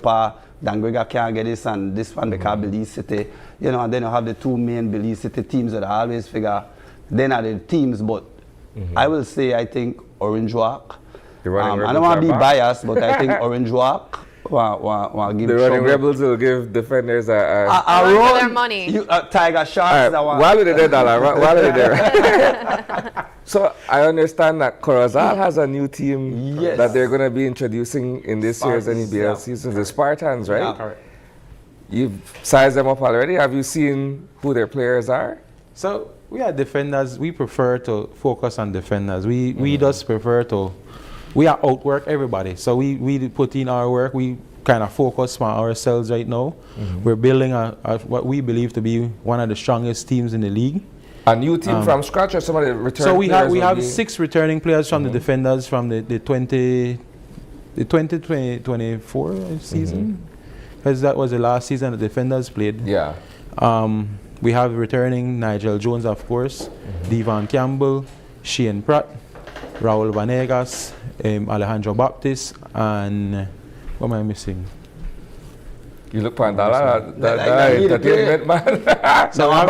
Speaker 6: Dangriga can't get this and this one because Belize City, and then you have the two main Belize City teams that I always figure then are the teams, but I will say I think Orange Walk. I don't want to be biased, but I think Orange Walk give
Speaker 4: the running
Speaker 6: trouble.
Speaker 4: rebels will give defenders a
Speaker 3: run for their money.
Speaker 6: Tiger Sharks.
Speaker 4: While we're there, while we're there. So I understand that Corozal has a new team that they're going to be introducing in this year's NEBL season, the Spartans, right?
Speaker 7: Yeah, correct.
Speaker 4: You've sized them up already. Have you seen who their players are?
Speaker 7: So we are defenders. We prefer to focus on defenders. We just prefer to. We are outwork everybody. So we put in our work. We kind of focus on ourselves right now. We're building a what we believe to be one of the strongest teams in the league.
Speaker 4: A new team from scratch, or some of the returning players?
Speaker 7: So we have 6 returning players from the defenders from the 2024 season, because that was the last season the defenders played.
Speaker 4: Yeah.
Speaker 7: We have returning Nigel Jones, of course, Devon Campbell, Shane Pratt, Raul Vanegas, Alejandro Baptist, and what am I missing?
Speaker 4: You look for that entertainment man.
Speaker 6: So I'm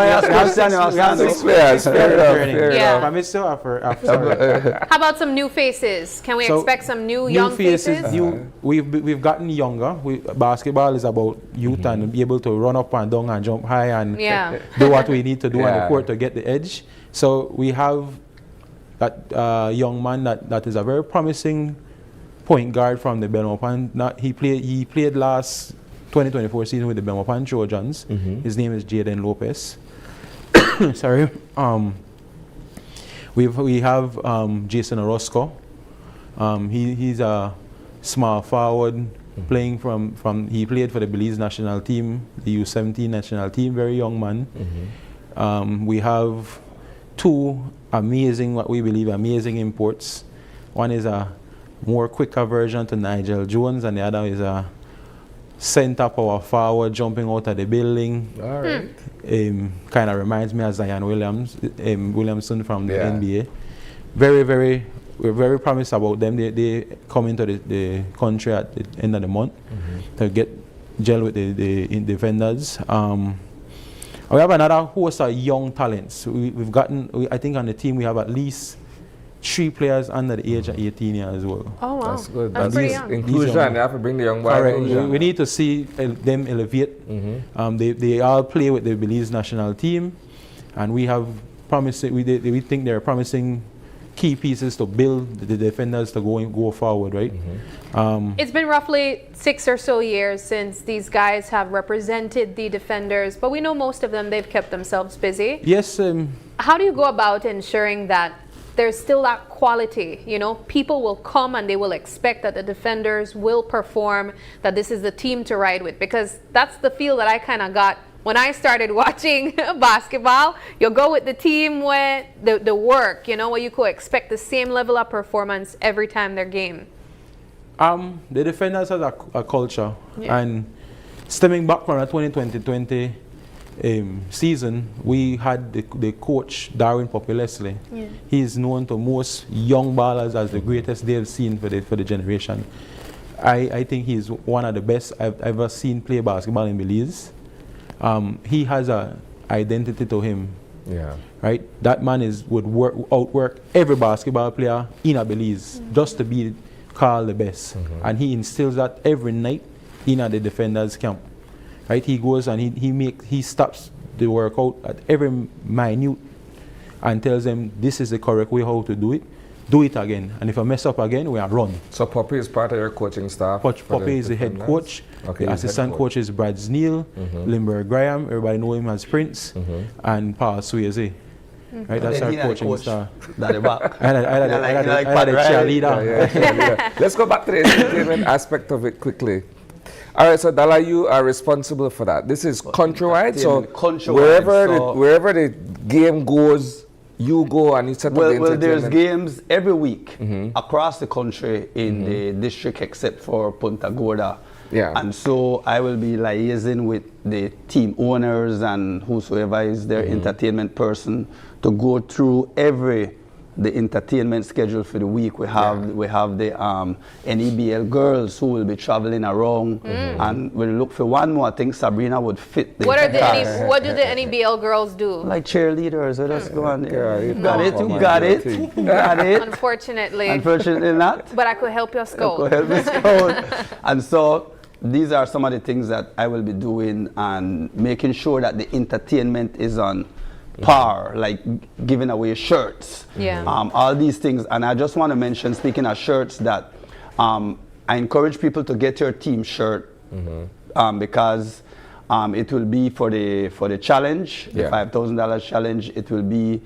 Speaker 3: How about some new faces? Can we expect some new young faces?
Speaker 7: We've gotten younger. Basketball is about youth and be able to run up and down and jump high and do what we need to do on the court to get the edge. So we have that young man that is a very promising point guard from the Belmopan. He played last 2024 season with the Belmopan Trojans. His name is Jaden Lopez. Sorry. We have Jason Orozco. He's a small forward playing from he played for the Belize national team, the U17 national team, very young man. We have 2 amazing, what we believe amazing imports. One is a more quicker version to Nigel Jones, and the other is a center power forward jumping out of the building.
Speaker 4: All right.
Speaker 7: Kind of reminds me of Zion Williamson from the NBA. We're very promised about them. They come into the country at the end of the month to get gel with the defenders. We have another host of young talents. We've gotten, I think on the team we have at least 3 players under the age of 18 years as well.
Speaker 3: Oh wow,
Speaker 4: that's good.
Speaker 3: That's pretty young.
Speaker 4: Inclusion, you have to bring the young boys.
Speaker 7: We need to see them elevate. They all play with the Belize national team, and we have promising. We think they're promising key pieces to build the defenders to go forward, right?
Speaker 3: It's been roughly 6 or so years since these guys have represented the defenders, but we know most of them, they've kept themselves busy.
Speaker 7: Yes.
Speaker 3: How do you go about ensuring that there's still that quality? You know, people will come and they will expect that the defenders will perform, that this is the team to ride with, because that's the feel that I kind of got when I started watching basketball. You'll go with the team with the work, you know, where you could expect the same level of performance every time they're game.
Speaker 7: The defenders has a culture, and stemming back from the 2020 season, we had the coach Darwin Poppy-Leslie. He is known to most young ballers as the greatest they've seen for the generation. I think he's one of the best I've ever seen play basketball in Belize. He has an identity to him. Right? That man would outwork every basketball player in a Belize just to be called the best. And he instills that every night in the defenders camp. Right? He goes and he stops the workout at every minute and tells them this is the correct way how to do it. Do it again. And if I mess up again, we are run.
Speaker 4: So Poppy is part of your coaching staff?
Speaker 7: Poppy is the head coach. Okay, the assistant coach is Brad Neal, Limber Graham, everybody know him as Prince, and Paul Swayze. Right, that's our coaching staff. I had a cheerleader.
Speaker 4: Let's go back to the entertainment aspect of it quickly. All right, so Dala, you are responsible for that. This is countrywide, so wherever the game goes, you go and you set up the entertainment.
Speaker 6: Well, there's games every week across the country in the district except for Punta Gorda. And so I will be liaising with the team owners and whosoever is their entertainment person to go through the entertainment schedule for the week. We have the NEBL girls who will be traveling around, and we'll look for one more. I think Sabrina would fit the
Speaker 3: what do the NEBL girls do?
Speaker 6: Like cheerleaders. Let us go on there. You got it.
Speaker 3: Unfortunately
Speaker 6: not.
Speaker 3: But I could help your scout.
Speaker 6: And so these are some of the things that I will be doing and making sure that the entertainment is on par, like giving away shirts, all these things. And I just want to mention, speaking of shirts, that I encourage people to get your team shirt because it will be for the challenge, the $5,000 challenge. It will be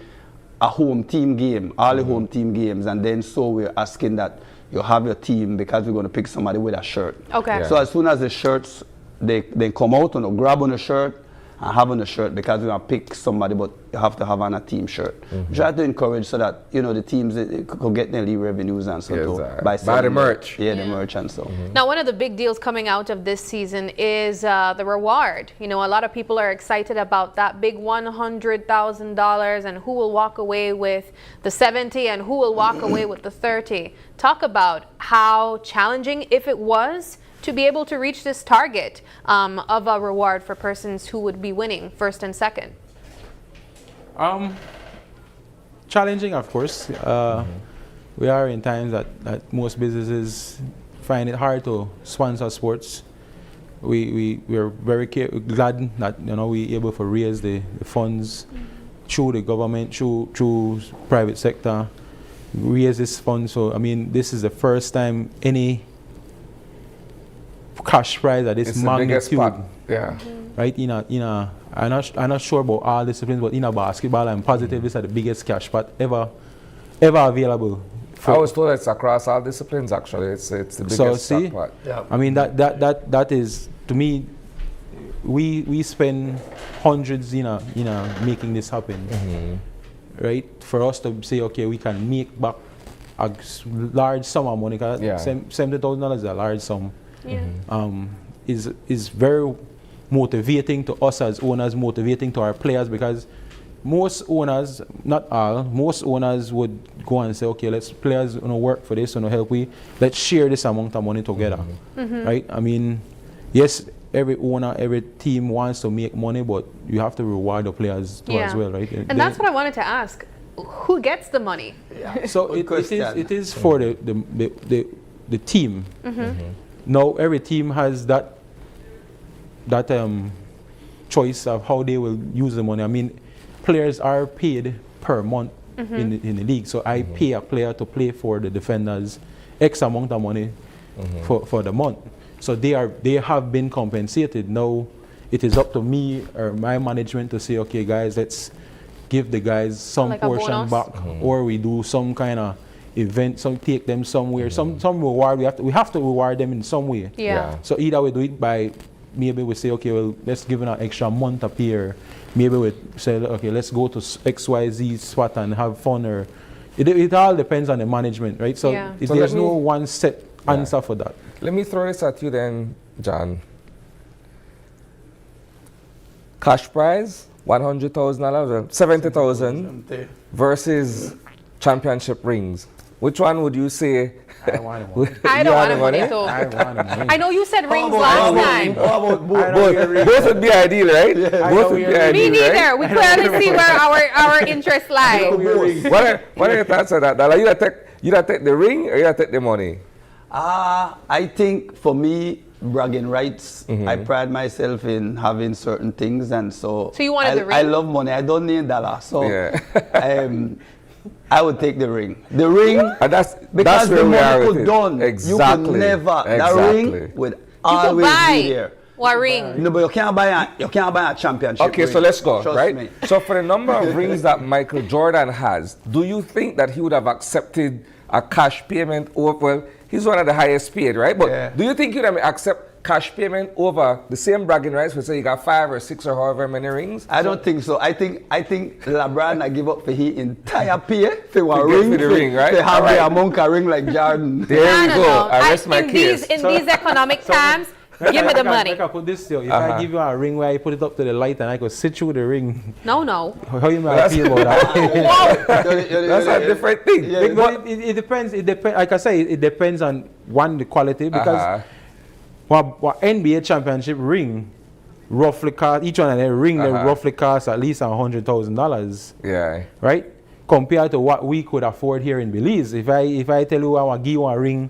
Speaker 6: a home team game, all the home team games, and then so we're asking that you have your team because we're going to pick somebody with a shirt.
Speaker 3: Okay.
Speaker 6: So as soon as the shirts they come out, grab on the shirt and have on the shirt because we're going to pick somebody, but you have to have on a team shirt. Try to encourage so that the teams could get their league revenues and so by
Speaker 4: the merch.
Speaker 6: The merch and so.
Speaker 3: Now, one of the big deals coming out of this season is the reward. A lot of people are excited about that big $100,000 and who will walk away with the 70 and who will walk away with the 30. Talk about how challenging, if it was, to be able to reach this target of a reward for persons who would be winning first and second.
Speaker 7: Challenging, of course. We are in times that most businesses find it hard to sponsor sports. We are very glad that we able to raise the funds through the government, through private sector, raise this fund. So I mean, this is the first time any cash prize at this magnitude, right? I'm not sure about all disciplines, but in a basketball, I'm positive this is the biggest cash pot ever available.
Speaker 4: I was told it's across all disciplines. Actually, it's the biggest pot.
Speaker 7: I mean that is, to me, we spend hundreds making this happen, right? For us to say, okay, we can make back a large sum of money. $70,000 is a large sum. Is very motivating to us as owners, motivating to our players, because most owners, not all, most owners would go and say, okay, let's players work for this, help we, let's share this amount of money together, right? I mean, yes, every owner, every team wants to make money, but you have to reward the players too as well, right?
Speaker 3: And that's what I wanted to ask. Who gets the money?
Speaker 7: So it is for the team. Now every team has that choice of how they will use the money. I mean, players are paid per month in the league. So I pay a player to play for the defenders X amount of money for the month. So they have been compensated. Now it is up to me or my management to say, okay, guys, let's give the guys some like portion back, or we do some kind of event, take them somewhere, some reward. We have to reward them in some way. So either we do it by, maybe we say, okay, well, let's give an extra month up here. Maybe we say, okay, let's go to XYZ spot and have fun, or it all depends on the management, right? So, there's no one set answer for that.
Speaker 4: Let me throw this at you then, John. Cash prize, $100,000, $70,000 versus championship rings. Which one would you say?
Speaker 3: I want money too. I know you said rings last time.
Speaker 4: Both would be ideal, right? Both would be ideal.
Speaker 3: Me neither. Right? We clearly see where our interests lie.
Speaker 4: What are your thoughts on that? You take the ring or you take the money?
Speaker 6: I think for me, bragging rights. I pride myself in having certain things, and so
Speaker 3: you wanted the ring?
Speaker 6: I love money. I don't need dollars, so I would take the ring. The ring,
Speaker 4: that's
Speaker 6: because
Speaker 4: where
Speaker 6: the
Speaker 4: we are
Speaker 6: money
Speaker 4: with
Speaker 6: could
Speaker 4: it.
Speaker 6: done.
Speaker 4: Exactly.
Speaker 6: You could never. That ring would always be there.
Speaker 3: What ring?
Speaker 6: No, but you can't buy a championship.
Speaker 4: Okay,
Speaker 6: ring.
Speaker 4: so let's go.
Speaker 6: Trust
Speaker 4: right?
Speaker 6: me.
Speaker 4: So for the number of rings that Michael Jordan has, do you think that he would have accepted a cash payment over? Well, he's one of the highest paid, right? But do you think he'd have accept cash payment over the same bragging rights? We say you got 5 or 6 or however many rings.
Speaker 6: I don't think so. I think LeBron I give up for his entire pay for a ring.
Speaker 4: For the ring, right?
Speaker 6: They have a monk a ring like Jordan.
Speaker 4: There we go. I rest my case.
Speaker 3: In these economic times, give me the money.
Speaker 7: I could this if I give you a ring where I put it up to the light and I could sit through the ring.
Speaker 3: No.
Speaker 7: How you might feel about that?
Speaker 4: That's a different thing.
Speaker 7: Yeah, but it depends. Like I say, it depends on the quality, because what NBA championship ring roughly cost, each one of their ring they roughly cost at least $100,000.
Speaker 4: Yeah.
Speaker 7: Right? Compared to what we could afford here in Belize. If I tell you I want to give you a ring,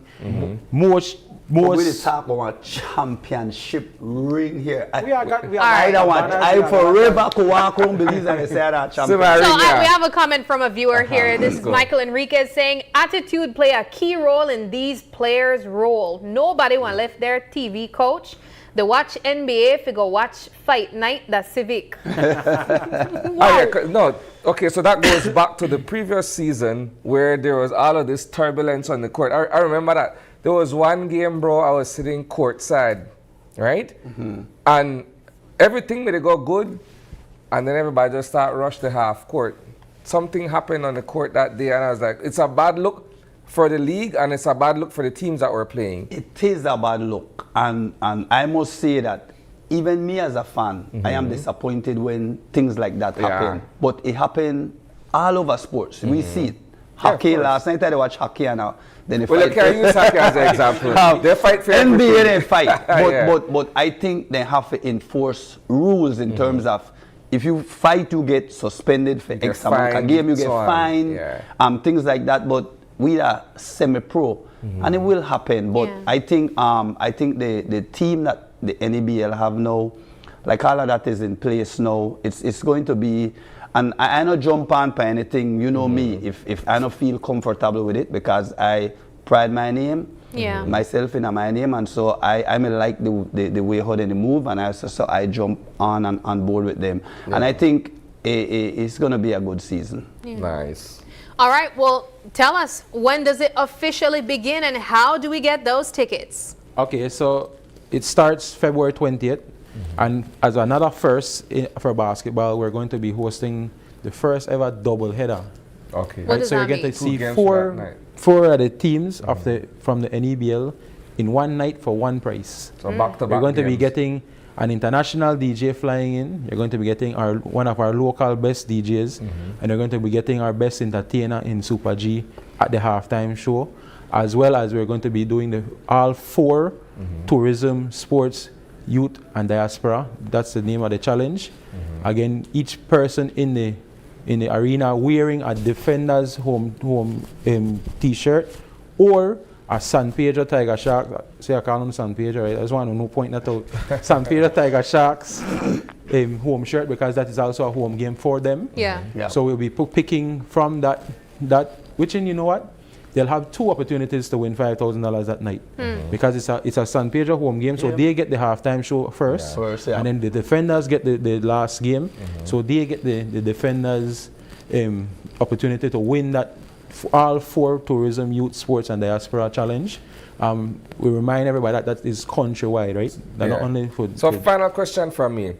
Speaker 7: most
Speaker 6: Most we talk about championship ring here.
Speaker 7: We don't
Speaker 6: want. I forever could walk home Belize and say that champion.
Speaker 3: We have a comment from a viewer here. This is Michael Enriquez saying, attitude play a key role in these players' role. Nobody want left their TV coach. They watch NBA if you go watch Fight Night, that's civic.
Speaker 4: No, okay, so that goes back to the previous season where there was all of this turbulence on the court. I remember that. There was one game, bro, I was sitting courtside, right? And everything made it go good, and then everybody just start rush the half court. Something happened on the court that day, and I was like, it's a bad look for the league, and it's a bad look for the teams that were playing.
Speaker 6: It is a bad look, and I must say that even me as a fan, I am disappointed when things like that happen. But it happened all over sports. We see it. Hockey, last night I watched hockey, and then they fight.
Speaker 4: You can use hockey as an example. They fight for
Speaker 6: NBA, they fight. But I think they have to enforce rules in terms of if you fight, you get suspended for X amount of game, you get fined, things like that. But we are semi-pro, and it will happen. But I think the team that the NEBL have now, like all of that is in place now. It's going to be, and I don't jump on for anything. You know me, if I don't feel comfortable with it, because I pride my name, myself in my name, and so I may like the way how they move, and so I jump on board with them, and I think it's going to be a good season.
Speaker 4: Nice.
Speaker 3: All right, well, tell us, when does it officially begin and how do we get those tickets?
Speaker 7: Okay, so it starts February 20th. And as another first for basketball, we're going to be hosting the first ever double header.
Speaker 4: Okay.
Speaker 3: What does
Speaker 7: so
Speaker 3: that
Speaker 7: you're going to
Speaker 3: mean?
Speaker 7: see four of the teams from the NEBL in one night for one price.
Speaker 4: So back-to-back
Speaker 7: We're going to be
Speaker 4: games.
Speaker 7: getting an international DJ flying in. You're going to be getting one of our local best DJs, and you're going to be getting our best entertainer in Super G at the halftime show, as well as we're going to be doing all four tourism, sports, youth, and diaspora. That's the name of the challenge. Again, each person in the arena wearing a Defenders home T-shirt or a San Pedro Tiger Shark. See, I call them San Pedro, right? I just want to point that out. San Pedro Tiger Sharks home shirt, because that is also a home game for them.
Speaker 3: Yeah.
Speaker 7: So we'll be picking from that, which, you know what? They'll have two opportunities to win $5,000 that night, because it's a San Pedro home game, so they get the halftime show first, and then the Defenders get the last game, so they get the Defenders opportunity to win that all four tourism, youth, sports, and diaspora challenge. We remind everybody that is countrywide, right? Not only for.
Speaker 4: So final question from me.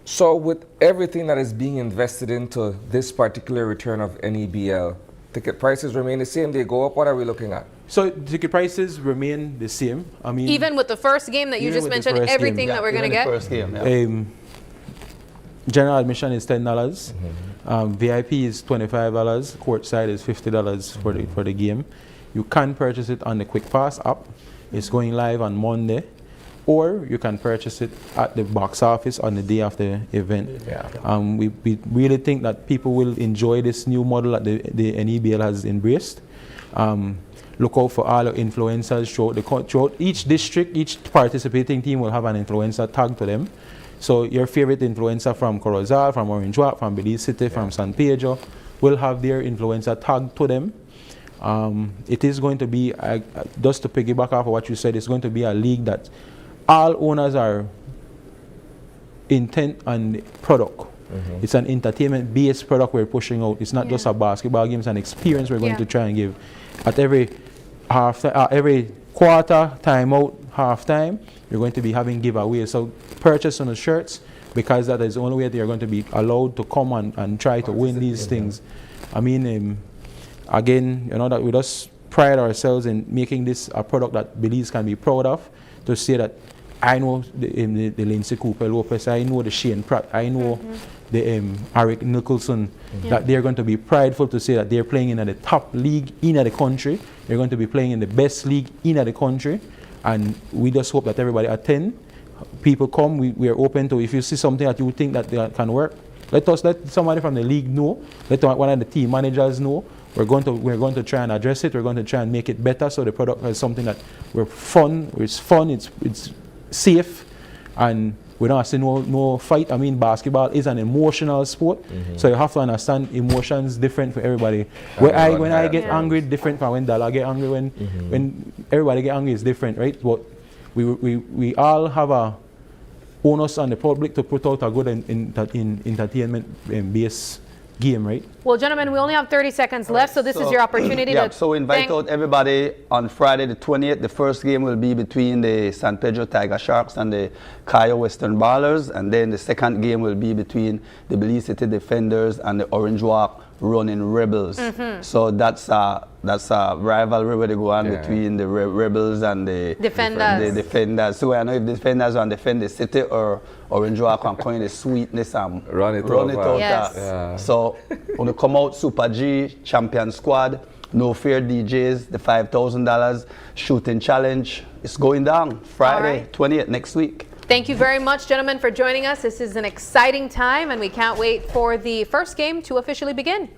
Speaker 4: So with everything that is being invested into this particular return of NEBL, ticket prices remain the same, they go up, what are we looking at?
Speaker 7: So ticket prices remain the same. I mean,
Speaker 3: Even with the first game that you just mentioned, everything that we're going to get?
Speaker 6: First game,
Speaker 7: general admission is $10. VIP is $25. Courtside is $50 for the game. You can purchase it on the Quick Pass app. It's going live on Monday. Or you can purchase it at the box office on the day of the event. We really think that people will enjoy this new model that the NEBL has embraced. Look out for all the influencers throughout each district. Each participating team will have an influencer tagged to them. So your favorite influencer from Corozal, from Orange Walk, from Belize City, from San Pedro will have their influencer tagged to them. It is going to be, just to piggyback off of what you said, it's going to be a league that all owners are intent on product. It's an entertainment-based product we're pushing out. It's not just a basketball game, it's an experience we're going to try and give. At every quarter, timeout, halftime, you're going to be having giveaways. So purchase on the shirts, because that is the only way that you're going to be allowed to come and try to win these things. I mean, again, you know, that we just pride ourselves in making this a product that Belize can be proud of, to say that I know the Lindsay Cooper Lopez, I know the Shane Pratt, I know the Eric Nicholson, that they're going to be prideful to say that they're playing in the top league in the country. They're going to be playing in the best league in the country, and we just hope that everybody attend. People come, we are open to, if you see something that you think that can work, let somebody from the league know, let one of the team managers know. we're going to try and address it. We're going to try and make it better, so the product is something that it's fun, it's safe, and we don't have to see no fight. I mean, basketball is an emotional sport, so you have to understand emotions different for everybody. When I get angry, different from when Dala get angry. When everybody get angry, is different, right? But we all have a onus on the public to put out a good entertainment base game, right?
Speaker 3: Well, gentlemen, we only have 30 seconds left, so this is your opportunity to
Speaker 6: so invite out everybody on Friday the 20th. The first game will be between the San Pedro Tiger Sharks and the Cayo Western Ballers, and then the second game will be between the Belize City Defenders and the Orange Walk Running Rebels. So that's a rivalry where they go on between the Rebels and the Defenders. So I know if the Defenders want to defend the city or Orange Walk and coin the sweetness and run it out.
Speaker 4: Yes.
Speaker 6: So when you come out, Super G, Champion Squad, No Fear DJs, the $5,000 shooting challenge. It's going down Friday, 20th, next week.
Speaker 3: Thank you very much, gentlemen, for joining us. This is an exciting time, and we can't wait for the first game to officially begin.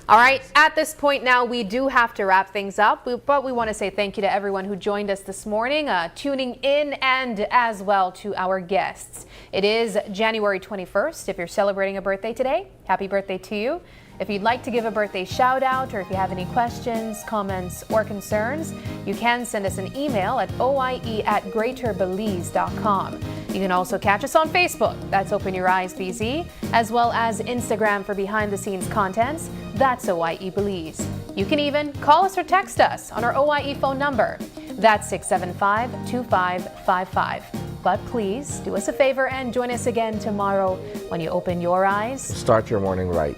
Speaker 3: All right, at this point now, we do have to wrap things up, but we want to say thank you to everyone who joined us this morning, tuning in, and as well to our guests. It is January 21st. If you're celebrating a birthday today, happy birthday to you. If you'd like to give a birthday shout out, or if you have any questions, comments, or concerns, you can send us an email at oie@greaterbelize.com. You can also catch us on Facebook, that's Open Your Eyes BZ, as well as Instagram for behind the scenes contents, that's OIE Belize. You can even call us or text us on our OIE phone number, that's 675-2555. But please do us a favor and join us again tomorrow when you open your eyes.
Speaker 4: Start your morning right.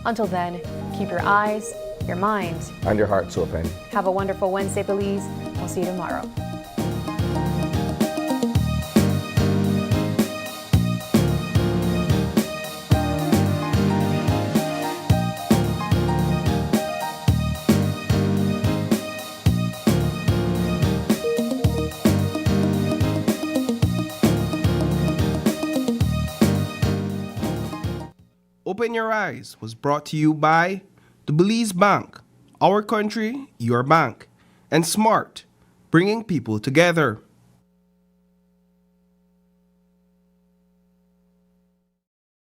Speaker 3: Until then, keep your eyes, your mind,
Speaker 4: and your hearts open.
Speaker 3: Have a wonderful Wednesday, Belize. We'll see you tomorrow.
Speaker 8: Open Your Eyes was brought to you by the Belize Bank, our country, your bank, and Smart, bringing people together.